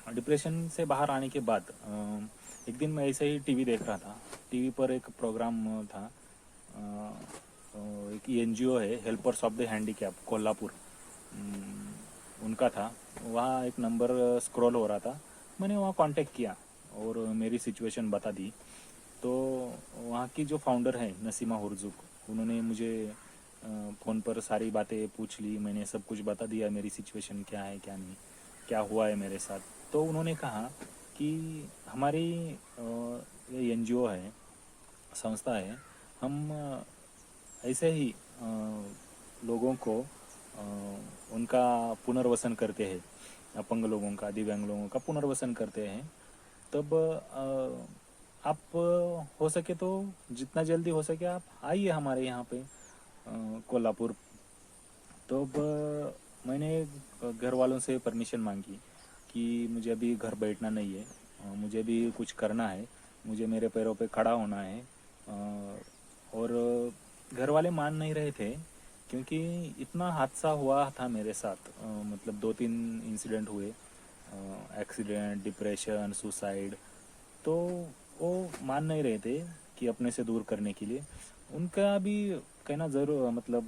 Speaker 5: डिप्रेशन से बाहर आने के बाद एक दिन मैं ऐसे ही टीवी देख रहा था, टीवी पर एक प्रोग्राम था, एक एनजीओ है, helpers of the handicap, Kolhapur, उनका था। वहाँ एक नंबर स्क्रॉल हो रहा था, मैंने वहाँ कांटेक्ट किया और मेरी सिचुएशन बता दी। तो वहाँ की जो फाउंडर है नसीमा हुरजुक, उन्होंने मुझे फ़ोन पर सारी बातें पूछ ली, मैंने सब कुछ बता दिया, मेरी सिचुएशन क्या है क्या नहीं, क्या हुआ है मेरे साथ। तो उन्होंने कहा कि हमारी ये एनजीओ है, संस्था है, हम ऐसे ही लोगों को उनका पुनर्वसन करते हैं, अपंग लोगों का, दिव्यांग लोगों का पुनर्वसन करते हैं। तब आप हो सके तो जितना जल्दी हो सके आप आइए हमारे यहाँ पे कोल्हापुर। तो अब मैंने घर वालों से परमिशन मांगी कि मुझे अभी घर बैठना नहीं है, मुझे भी कुछ करना है, मुझे मेरे पैरों पे खड़ा होना है। और घर वाले मान नहीं रहे थे क्योंकि इतना हादसा हुआ था मेरे साथ, मतलब 2-3 इंसिडेंट हुए, एक्सीडेंट, डिप्रेशन, सुसाइड। तो वो मान नहीं रहे थे कि अपने से दूर करने के लिए। उनका भी कहना ज़रूर मतलब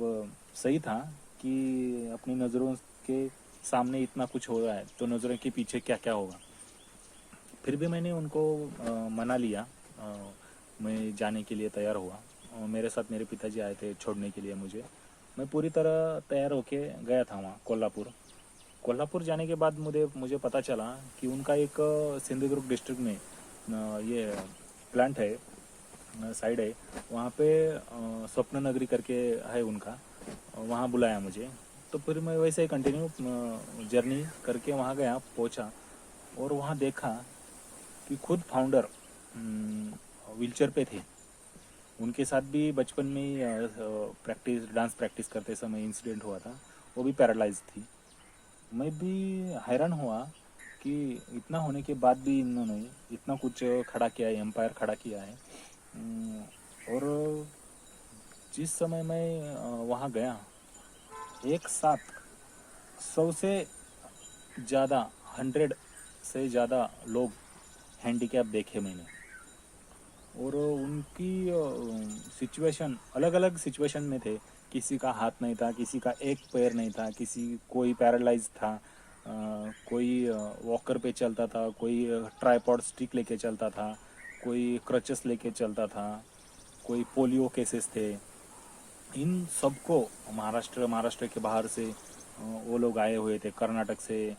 Speaker 5: सही था कि अपनी नज़रों के सामने इतना कुछ हो रहा है तो नज़रों के पीछे क्या क्या होगा। फिर भी मैंने उनको मना लिया, मैं जाने के लिए तैयार हुआ। मेरे साथ मेरे पिताजी आए थे छोड़ने के लिए मुझे। मैं पूरी तरह तैयार होके गया था वहाँ कोल्हापुर। कोल्हापुर जाने के बाद मुझे मुझे पता चला कि उनका एक सिंधुदुर्ग डिस्ट्रिक्ट में ये प्लांट है, साइड है, वहाँ पे स्वप्न नगरी करके है उनका, वहाँ बुलाया मुझे। तो फिर मैं वैसे ही कंटिन्यू जर्नी करके वहाँ गया, पहुँचा और वहाँ देखा कि खुद फाउंडर व्हीलचेयर पे थे। उनके साथ भी बचपन में ही डांस प्रैक्टिस करते समय इंसिडेंट हुआ था, वो भी पैरालाइज थी। मैं भी हैरान हुआ कि इतना होने के बाद भी इन्होंने इतना कुछ खड़ा किया है, एम्पायर खड़ा किया है। और जिस समय मैं वहाँ गया, एक साथ 100 से ज़्यादा, 100 से ज़्यादा लोग हैंडीकैप देखे मैंने। और उनकी सिचुएशन अलग अलग सिचुएशन में थे। किसी का हाथ नहीं था, किसी का एक पैर नहीं था, कोई पैरालाइज था, कोई वॉकर पे चलता था, कोई ट्राइपॉड स्टिक लेके चलता था, कोई क्रचेस लेके चलता था, कोई पोलियो केसेस थे। इन सबको महाराष्ट्र के बाहर से वो लोग आए हुए थे, कर्नाटक से,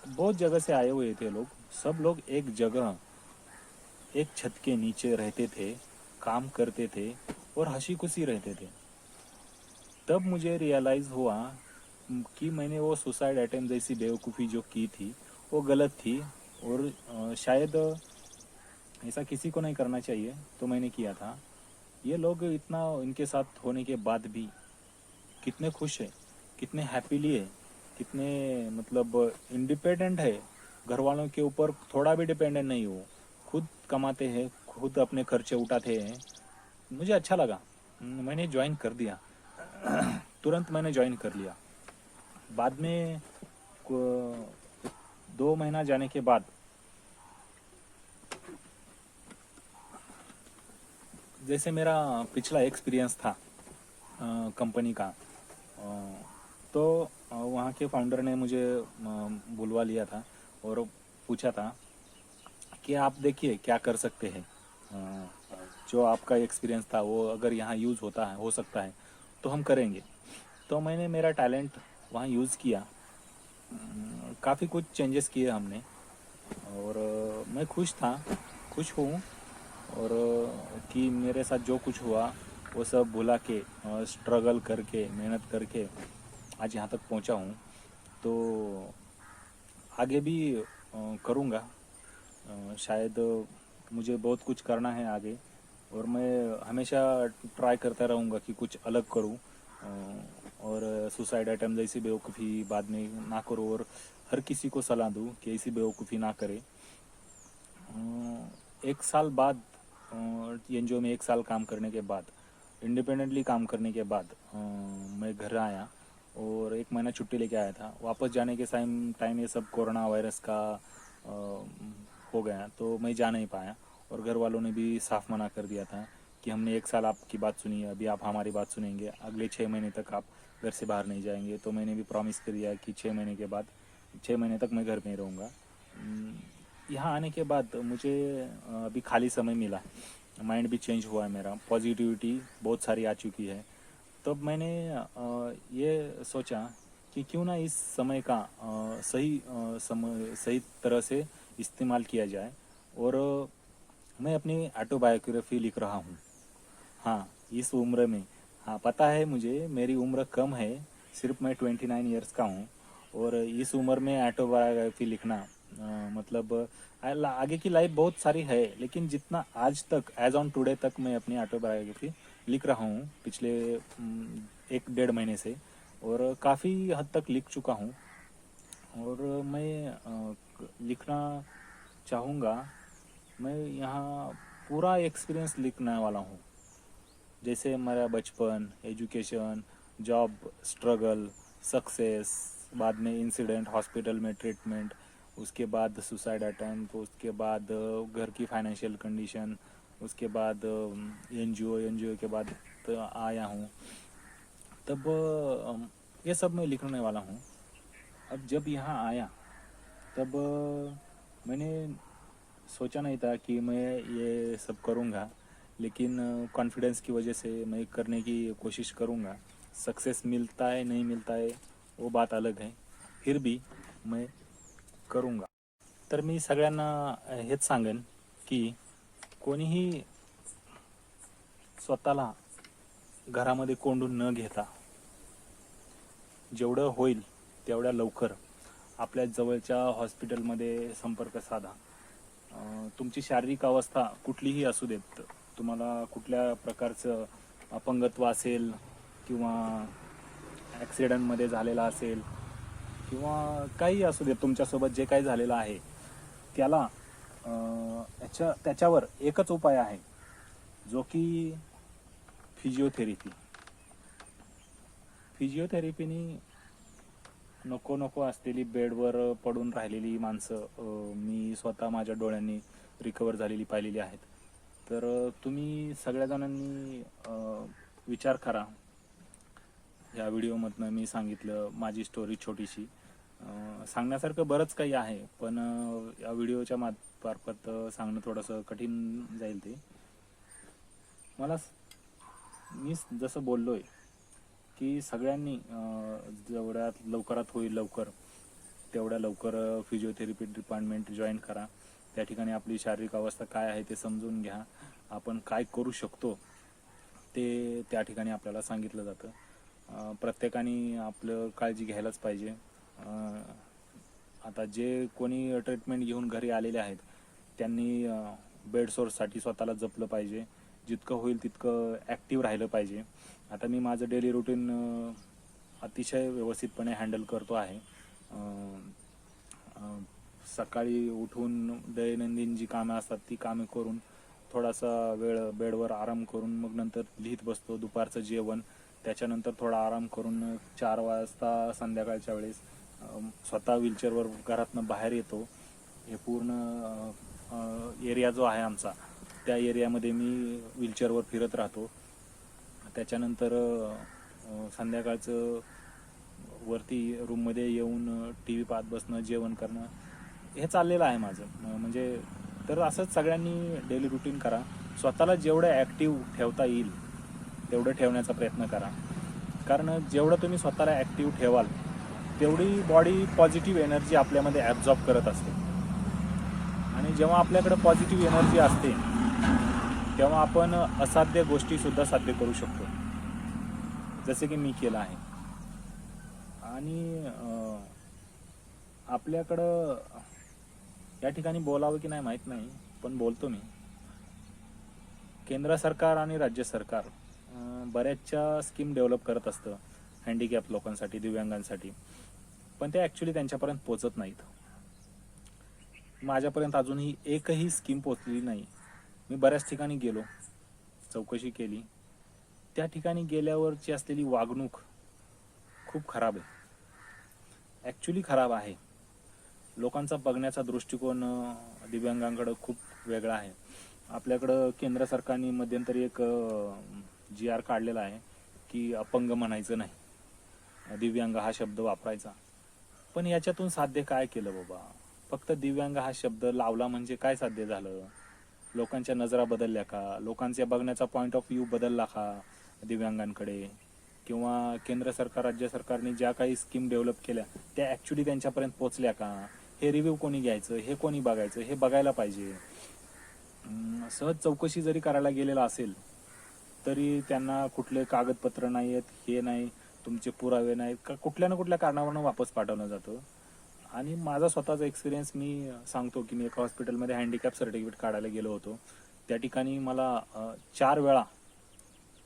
Speaker 5: बहुत जगह से आए हुए थे लोग। सब लोग एक जगह, एक छत के नीचे रहते थे, काम करते थे और हंसी खुशी रहते थे। तब मुझे रियलाइज़ हुआ कि मैंने वो सुसाइड अटेम्प्ट जैसी बेवकूफ़ी जो की थी वो गलत थी। और शायद ऐसा किसी को नहीं करना चाहिए, तो मैंने किया था। ये लोग इतना इनके साथ होने के बाद भी कितने खुश है, कितने हैप्पीली है, कितने मतलब इंडिपेंडेंट है, घर वालों के ऊपर थोड़ा भी डिपेंडेंट नहीं हो, खुद कमाते हैं, खुद अपने खर्चे उठाते हैं। मुझे अच्छा लगा, मैंने ज्वाइन कर दिया। तुरंत मैंने ज्वाइन कर लिया। बाद में 2 महीना जाने के बाद जैसे मेरा पिछला एक्सपीरियंस था कंपनी का, तो वहाँ के फाउंडर ने मुझे बुलवा लिया था और पूछा था कि आप देखिए क्या कर सकते हैं, जो आपका एक्सपीरियंस था वो अगर यहाँ यूज़ होता है, हो सकता है तो हम करेंगे। तो मैंने मेरा टैलेंट वहाँ यूज़ किया, काफ़ी कुछ चेंजेस किए हमने। और मैं खुश था, खुश हूँ। और कि मेरे साथ जो कुछ हुआ वो सब भुला के, स्ट्रगल करके, मेहनत करके आज यहाँ तक पहुँचा हूँ। तो आगे भी करूँगा। शायद मुझे बहुत कुछ करना है आगे, और मैं हमेशा ट्राई करता रहूँगा कि कुछ अलग करूँ, और सुसाइड अटेम्प्ट जैसी बेवकूफ़ी बाद में ना करूँ, और हर किसी को सलाह दूँ कि ऐसी बेवकूफ़ी ना करे। 1 साल बाद एनजीओ में 1 साल काम करने के बाद, इंडिपेंडेंटली काम करने के बाद मैं घर आया और 1 महीना छुट्टी लेके आया था। वापस जाने के टाइम ये सब कोरोना वायरस का हो गया, तो मैं जा नहीं पाया। और घर वालों ने भी साफ मना कर दिया था कि हमने 1 साल आपकी बात सुनी है, अभी आप हमारी बात सुनेंगे, अगले 6 महीने तक आप घर से बाहर नहीं जाएंगे। तो मैंने भी प्रॉमिस कर दिया कि 6 महीने के बाद, 6 महीने तक मैं घर में ही रहूँगा। यहाँ आने के बाद मुझे अभी खाली समय मिला, माइंड भी चेंज हुआ है मेरा, पॉजिटिविटी बहुत सारी आ चुकी है। तब मैंने ये सोचा कि क्यों ना इस समय का सही तरह से इस्तेमाल किया जाए, और मैं अपनी ऑटोबायोग्राफी लिख रहा हूँ। हाँ, इस उम्र में। हाँ, पता है मुझे मेरी उम्र कम है, सिर्फ मैं 29 ईयर्स का हूँ, और इस उम्र में ऑटोबायोग्राफी लिखना मतलब आगे की लाइफ बहुत सारी है, लेकिन जितना आज तक एज ऑन टुडे तक मैं अपनी ऑटोबायोग्राफी लिख रहा हूँ पिछले 1 डेढ़ महीने से, और काफ़ी हद तक लिख चुका हूँ। और मैं लिखना चाहूँगा। मैं यहाँ पूरा एक्सपीरियंस लिखने वाला हूँ, जैसे मेरा बचपन, एजुकेशन, जॉब स्ट्रगल, सक्सेस, बाद में इंसिडेंट, हॉस्पिटल में ट्रीटमेंट, उसके बाद सुसाइड अटेम्प्ट, उसके बाद घर की फाइनेंशियल कंडीशन, उसके बाद एनजीओ के बाद तो आया हूँ। तब ये सब मैं लिखने वाला हूँ। अब जब यहाँ आया तब मैंने सोचा नहीं था कि मैं ये सब करूँगा, लेकिन कॉन्फिडेंस की वजह से मैं करने की कोशिश करूँगा। सक्सेस मिलता है नहीं मिलता है वो बात अलग है, फिर भी मैं करूँगा. तर मी सगळ्यांना हेच सांगेन की कोणीही स्वतःला घरामध्ये कोंडून न घेता जेवढं होईल तेवढ्या लवकर आपल्या जवळच्या हॉस्पिटलमध्ये संपर्क साधा. तुमची शारीरिक अवस्था कुठलीही असू देत, तुम्हाला कुठल्या प्रकारचं अपंगत्व असेल किंवा ॲक्सिडेंटमध्ये झालेला असेल किंवा काही असू देत, तुमच्यासोबत जे काही झालेलं आहे त्याला त्याच्यावर एकच उपाय आहे, जो की फिजिओथेरपी. फिजिओथेरपीने नको नको असलेली बेडवर पडून राहिलेली माणसं मी स्वतः माझ्या डोळ्यांनी रिकवर झालेली पाहिलेली आहेत. तर तुम्ही सगळ्या जणांनी विचार करा. या व्हिडिओमधनं मी सांगितलं माझी स्टोरी छोटीशी. सांगण्यासारखं बरंच काही आहे, पण या व्हिडिओच्या मार्फत सांगणं थोडंसं कठीण जाईल. ते मी जसं बोललोय की सगळ्यांनी जेवढ्यात लवकरात होईल लवकर तेवढ्या लवकर फिजिओथेरपी डिपार्टमेंट जॉईन करा. त्या ठिकाणी आपली शारीरिक अवस्था काय आहे ते समजून घ्या. आपण काय करू शकतो ते त्या ठिकाणी आपल्याला सांगितलं जातं. प्रत्येकाने आपलं काळजी घ्यायलाच पाहिजे. आता जे कोणी ट्रीटमेंट घेऊन घरी आलेले आहेत त्यांनी बेड सोर्ससाठी स्वतःला जपलं पाहिजे. जितकं होईल तितकं ॲक्टिव्ह राहिलं पाहिजे. आता मी माझं डेली रुटीन अतिशय व्यवस्थितपणे हँडल करतो आहे. सकाळी उठून दैनंदिन जी कामं असतात ती कामे करून थोडासा वेळ बेडवर आराम करून मग नंतर लिहित बसतो. दुपारचं जेवण, त्याच्यानंतर थोडा आराम करून 4 वाजता संध्याकाळच्या वेळेस स्वतः व्हीलचेअरवर घरातनं बाहेर येतो. हे पूर्ण एरिया जो आहे आमचा, त्या एरियामध्ये मी व्हीलचेअरवर फिरत राहतो. त्याच्यानंतर संध्याकाळचं वरती रूममध्ये येऊन टी व्ही पाहत बसणं, जेवण करणं, हे चाललेलं आहे माझं. म्हणजे तर असंच सगळ्यांनी डेली रुटीन करा. स्वतःला जेवढं ॲक्टिव्ह ठेवता येईल तेवढं ठेवण्याचा प्रयत्न करा. कारण जेवढं तुम्ही स्वतःला ॲक्टिव्ह ठेवाल तेवढी बॉडी पॉझिटिव्ह एनर्जी आपल्यामध्ये ॲब्झॉर्ब करत असते. आणि जेव्हा आपल्याकडे पॉझिटिव्ह एनर्जी असते तेव्हा आपण असाध्य गोष्टीसुद्धा साध्य करू शकतो, जसे की मी केलं आहे. आणि आपल्याकडं या ठिकाणी बोलावं की नाही माहीत नाही, पण बोलतो मी. केंद्र सरकार आणि राज्य सरकार बऱ्याचशा स्कीम डेव्हलप करत असतं हँडिकॅप लोकांसाठी, दिव्यांगांसाठी, पण ते ॲक्च्युली त्यांच्यापर्यंत पोचत नाहीत. माझ्यापर्यंत अजूनही एकही स्कीम पोचलेली नाही. मी बऱ्याच ठिकाणी गेलो, चौकशी केली. त्या ठिकाणी गेल्यावरची असलेली वागणूक खूप खराब आहे, ॲक्च्युली खराब आहे. लोकांचा बघण्याचा दृष्टिकोन दिव्यांगांकडं खूप वेगळा आहे. आपल्याकडं केंद्र सरकारने मध्यंतरी एक GR काढलेला आहे की अपंग म्हणायचं नाही, दिव्यांग हा शब्द वापरायचा. पण याच्यातून साध्य काय केलं बाबा? फक्त दिव्यांग हा शब्द लावला म्हणजे काय साध्य झालं? लोकांच्या नजरा बदलल्या का? लोकांच्या बघण्याचा पॉईंट ऑफ व्ह्यू बदलला का दिव्यांगांकडे? किंवा केंद्र सरकार राज्य सरकारने ज्या काही स्कीम डेव्हलप केल्या त्या ॲक्च्युली त्यांच्यापर्यंत पोहोचल्या का, हे रिव्ह्यू कोणी घ्यायचं, हे कोणी बघायचं, हे बघायला पाहिजे. सहज चौकशी जरी करायला गेलेला असेल तरी त्यांना कुठले कागदपत्र नाही आहेत, हे नाही, तुमचे पुरावे नाहीत का, कुठल्या ना कुठल्या कारणावरून वापस पाठवलं जातं. आणि माझा स्वतःचा एक्सपिरियन्स मी सांगतो की मी एका हॉस्पिटलमध्ये हँडिकॅप सर्टिफिकेट काढायला गेलो होतो. त्या ठिकाणी मला 4 वेळा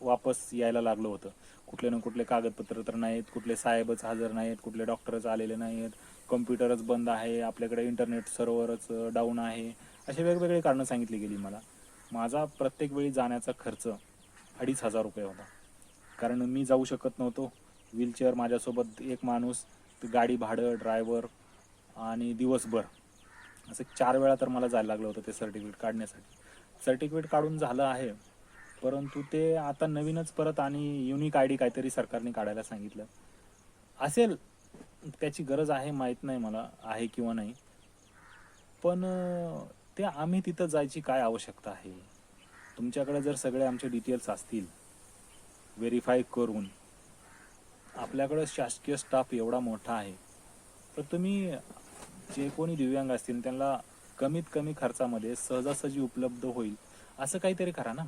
Speaker 5: वापस यायला लागलं होतं. कुठले ना कुठले कागदपत्र तर नाहीत, कुठले साहेबच हजर नाहीत, कुठले डॉक्टरच आलेले नाहीत, कम्प्युटरच बंद आहे, आपल्याकडे इंटरनेट सर्व्हरच डाऊन आहे, असे वेगवेगळे कारणं सांगितली गेली मला. माझा प्रत्येक वेळी जाण्याचा खर्च 2,500 रुपये होता. कारण मी जाऊ शकत नव्हतो. व्हीलचेअर माझ्यासोबत एक माणूस, गाडी भाडं, ड्रायव्हर आणि दिवसभर असं 4 वेळा तर मला जायला लागलं होतं ते सर्टिफिकेट काढण्यासाठी. सर्टिफिकेट काढून झालं आहे, परंतु ते आता नवीनच परत आणि युनिक आय डी काहीतरी सरकारने काढायला सांगितलं असेल. त्याची गरज आहे माहीत नाही मला, आहे किंवा नाही, पण ते आम्ही तिथं जायची काय आवश्यकता आहे. तुमच्याकडे जर सगळे आमचे डिटेल्स असतील व्हेरीफाय करून, आपल्याकडं शासकीय स्टाफ एवढा मोठा आहे, तर तुम्ही जे कोणी दिव्यांग असतील त्यांना कमीत कमी खर्चामध्ये सहजासहजी उपलब्ध होईल असं काहीतरी करा ना.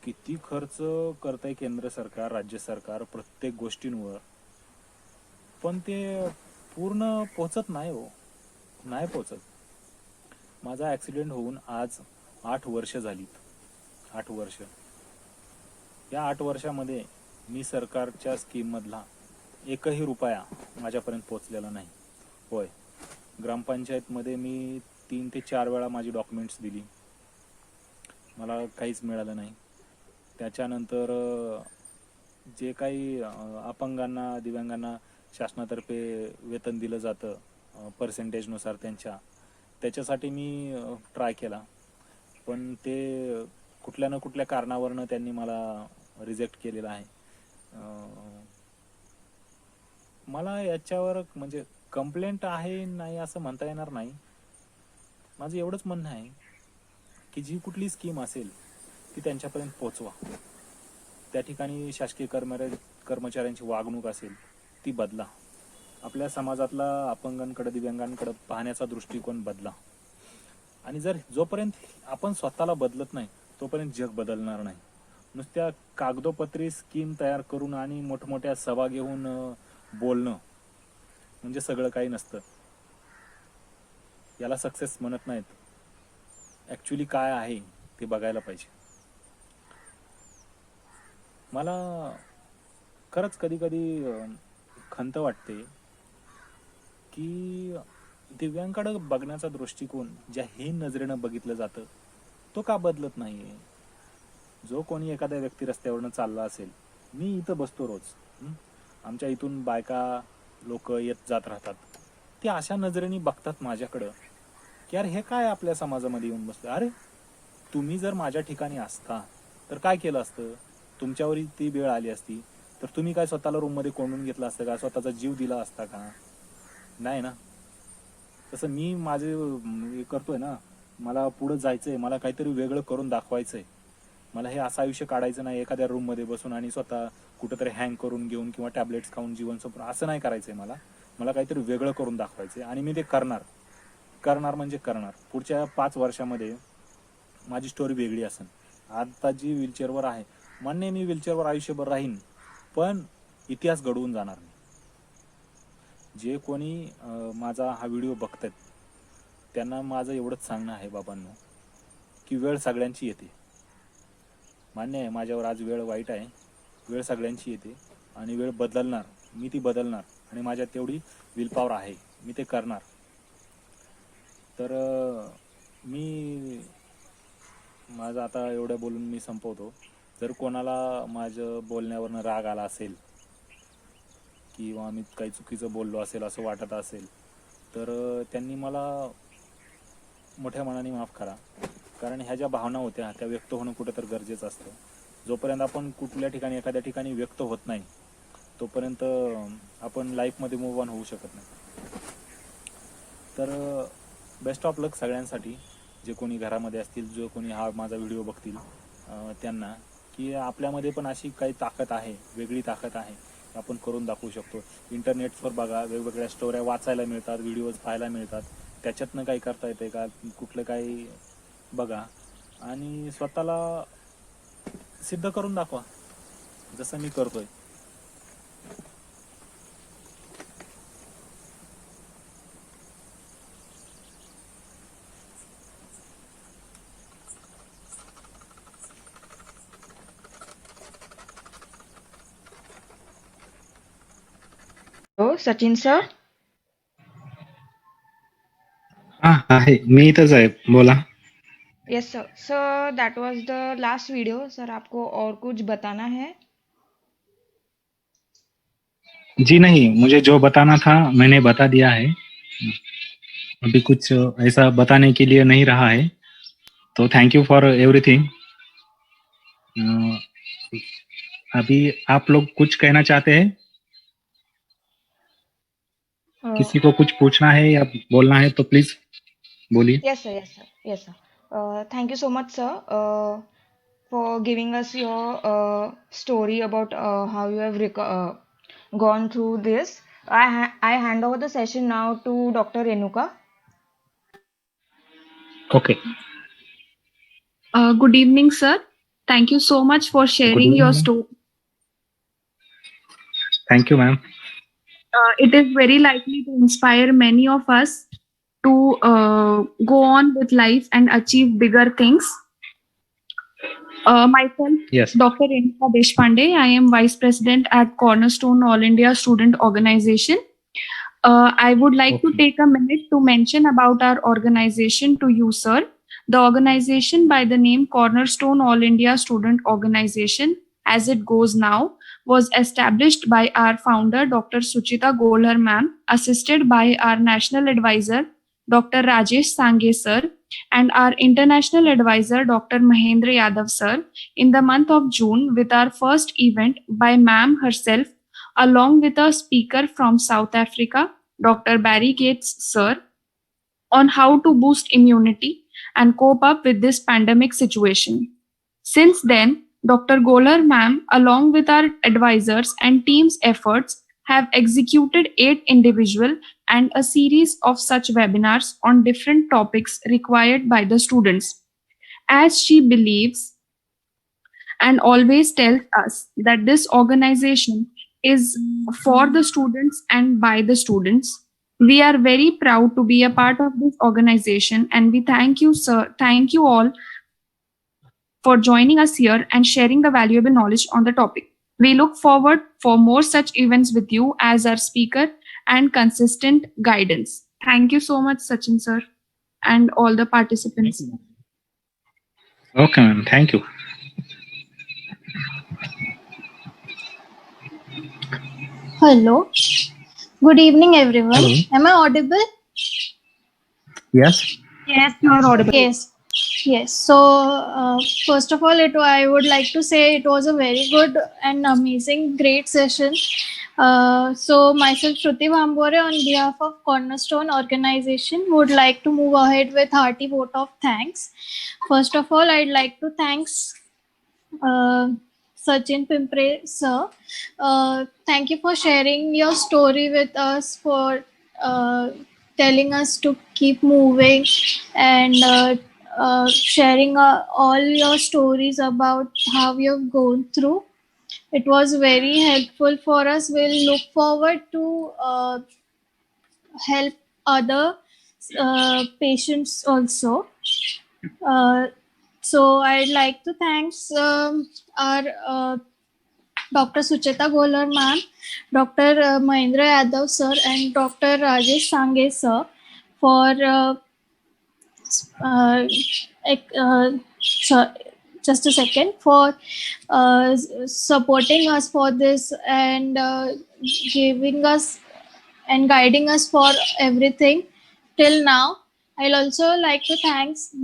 Speaker 5: किती खर्च करतंय केंद्र सरकार, राज्य सरकार प्रत्येक गोष्टींवर, पण ते पूर्ण पोचत नाही हो, नाही पोचत. माझा ॲक्सिडेंट होऊन आज 8 वर्ष झालीत. 8 वर्ष. या 8 वर्षामध्ये मी सरकारच्या स्कीममधला एकही रुपया माझ्यापर्यंत पोचलेला नाही. होय, ग्रामपंचायतमध्ये मी 3 ते 4 वेळा माझी डॉक्युमेंट्स दिली, मला काहीच मिळालं नाही. त्याच्यानंतर जे काही अपंगांना, दिव्यांगांना शासनातर्फे वेतन दिलं जातं पर्सेंटेजनुसार त्याच्यासाठी मी ट्राय केला, पण ते कुठल्या ना कुठल्या कारणावरनं त्यांनी मला रिजेक्ट केलेलं आहे. मला याच्यावर म्हणजे कंप्लेंट आहे नाही असं म्हणता येणार नाही. माझं एवढंच म्हणणं आहे की जी कुठली स्कीम असेल ती त्यांच्यापर्यंत पोहोचवा. त्या ठिकाणी शासकीय कर्मचाऱ्यांची वागणूक असेल ती बदला. आपल्या समाजातला अपंगांकडे, दिव्यांगांकडे पाहण्याचा दृष्टिकोन बदला. आणि जर जोपर्यंत आपण स्वतःला बदलत नाही तोपर्यंत जग बदलणार नाही. नुसत्या कागदोपत्री स्कीम तयार करून आणि मोठमोठ्या सभा घेऊन बोलणं म्हणजे सगळं काही नसतं. याला सक्सेस म्हणत नाहीत. ॲक्च्युली काय आहे ते बघायला पाहिजे. मला खरंच कधी कधी खंत वाटते की दिव्यांगाकडं बघण्याचा दृष्टिकोन ज्या हीन नजरेनं बघितलं जातं तो का बदलत नाही आहे. जो कोणी एखाद्या व्यक्ती रस्त्यावरनं चालला असेल, मी इथं बसतो रोज, आमच्या इथून बायका लोक येत जात राहतात, ते अशा नजरेने बघतात माझ्याकडं की यार हे काय आपल्या समाजामध्ये येऊन बसलं. अरे तुम्ही जर माझ्या ठिकाणी असता तर काय केलं असतं, तुमच्यावर ती वेळ आली असती तर तुम्ही काय स्वतःला रूममध्ये कोंडून घेतलं असतं का, स्वतःचा जीव दिला असता का, नाही ना. तसं मी माझे करतोय ना, मला पुढं जायचंय, मला काहीतरी वेगळं करून दाखवायचंय. मला हे असं आयुष्य काढायचं नाही एखाद्या रूममध्ये बसून आणि स्वतः कुठंतरी हँग करून घेऊन किंवा टॅबलेट्स खाऊन जीवन संपूर्ण, असं नाही करायचंय. मला काहीतरी वेगळं करून दाखवायचंय आणि मी ते करणार म्हणजे करणार. पुढच्या 5 वर्षामध्ये माझी स्टोरी वेगळी असेल. आता जी व्हीलचेअरवर आहे, मान्य मी व्हीलचेअरवर आयुष्यभर राहीन, पण इतिहास घडवून जाणार नाही. जे कोणी माझा हा व्हिडिओ बघतात त्यांना माझं एवढंच सांगणं आहे बाबांनो की वेळ सगळ्यांची येते. मान्य आहे माझ्यावर आज वेळ वाईट आहे, वेळ सगळ्यांची येते आणि वेळ बदलणार, मी ती बदलणार आणि माझ्यात तेवढी विल पॉवर आहे, मी ते करणार. तर मी माझं आता एवढं बोलून मी संपवतो. जर कोणाला माझं बोलण्यावरनं राग आला असेल किंवा मी काही चुकीचं बोललो असेल असं वाटत असेल तर त्यांनी मला मोठ्या मनाने माफ करा. कारण ह्या ज्या भावना होत्या त्या व्यक्त होणं कुठं तर गरजेचं असतं. जोपर्यंत आपण कुठल्या ठिकाणी एखाद्या ठिकाणी व्यक्त होत नाही तोपर्यंत आपण लाईफमध्ये मूव्ह ऑन होऊ शकत नाही. तर बेस्ट ऑफ लक सगळ्यांसाठी, जे कोणी घरामध्ये असतील, जो कोणी हा माझा व्हिडिओ बघतील त्यांना. की आपल्यामध्ये पण अशी काही ताकद आहे, वेगळी ताकद आहे, आपण करून दाखवू शकतो. इंटरनेटवर बघा, वेगवेगळ्या स्टोऱ्या वाचायला मिळतात, व्हिडिओज पाहायला मिळतात, त्याच्यातनं काही करता येते का, कुठलं काही बघा आणि स्वतःला सिद्ध करून दाखवा, जसं मी करतोय.
Speaker 3: Hello, Sachin sir.
Speaker 2: हा आहे, मी इथंच आहे, बोला.
Speaker 3: Yes sir. Sir, that was the last video. Sir, आपको और कुछ बताना है?
Speaker 2: जी नहीं, मुझे जो बताना था मैंने बता दिया है. अभी कुछ ऐसा बताने के लिए नहीं रहा है, तो थैंक यू फॉर एवरीथिंग. अभी आप लोग कुछ कहना चाहते हैं?
Speaker 3: Uh,
Speaker 2: किसी को कुछ पूछना है या बोलना है तो प्लीज बोलिए.
Speaker 3: yes sir. Yes sir. Yes sir. Thank you so much, sir, for giving us your story about how you have gone through this. I hand over the session now to Dr. Renuka.
Speaker 2: Okay.
Speaker 6: Good evening, sir. Thank you so much for
Speaker 2: good
Speaker 6: sharing your
Speaker 2: evening.
Speaker 6: story.
Speaker 2: Thank you ma'am.
Speaker 6: It is very likely to inspire many of us to go on with life and achieve bigger things. Myself,
Speaker 2: Yes.
Speaker 6: Dr. Renuka Deshpande. I am Vice President at Cornerstone All India Student Organization. I would like to
Speaker 2: Okay.
Speaker 6: take a minute to mention about our organization to you, sir. The organization by the name Cornerstone All India Student Organization, as it goes now, was established by our founder, Dr. Suchita Golhar ma'am, assisted by our national advisor, Dr. Rajesh Sange sir, and our international advisor, Dr. Mahendra Yadav sir, in the month of June with our first event by ma'am herself, along with a speaker from South Africa, Dr. Barry Gates sir, on how to boost immunity and cope up with this pandemic situation. Since then, Dr. Golar ma'am, along with our advisors and team's efforts, have executed 8 individual and a series of such webinars on different topics required by the students. As she believes and always tells us that this organization is for the students and by the students. We are very proud to be a part of this organization, and we thank you, sir. Thank you all for joining us here and sharing the valuable knowledge on the topic. We look forward for more such events with you as our speaker and consistent guidance. Thank you so much, Sachin sir, and all the participants.
Speaker 2: Okay ma'am, thank you.
Speaker 7: Hello. Good evening, everyone.
Speaker 2: Hello.
Speaker 7: Am I audible?
Speaker 2: Yes.
Speaker 3: Yes, you are audible.
Speaker 7: Yes. Yes. So, first of all, I would like to say it was a very good and amazing, great session. So, myself, Shruti Vambore, on behalf of Cornerstone Organization, would like to move ahead with hearty vote of thanks. First of all, I'd like to thanks Sachin Pimpre sir. Thank you for sharing your story with us, for telling us to keep moving and sharing all your stories about how you've gone through. It was very helpful for us. We'll look forward to help other patients also. So I'd like to thanks our Dr. Sucheta Golar ma'am, Dr. Mahendra Yadav sir, and Dr. Rajesh Sange sir for just a second, for supporting us for this and giving us and guiding us for everything till now. I'll also like to thanks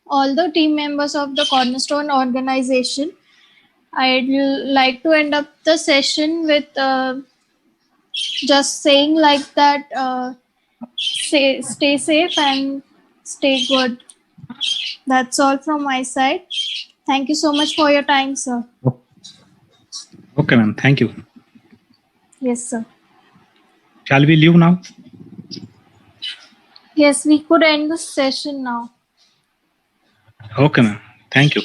Speaker 7: all the team members of the Cornerstone organization. I'd like to end up the session with just saying like that, stay safe and stay good. That's all from my side. Thank you so much for your time, sir.
Speaker 2: Okay, ma'am. Thank you.
Speaker 7: Yes, sir.
Speaker 2: Shall we leave now?
Speaker 7: Yes, we could end the session now.
Speaker 2: Okay, ma'am. Thank you.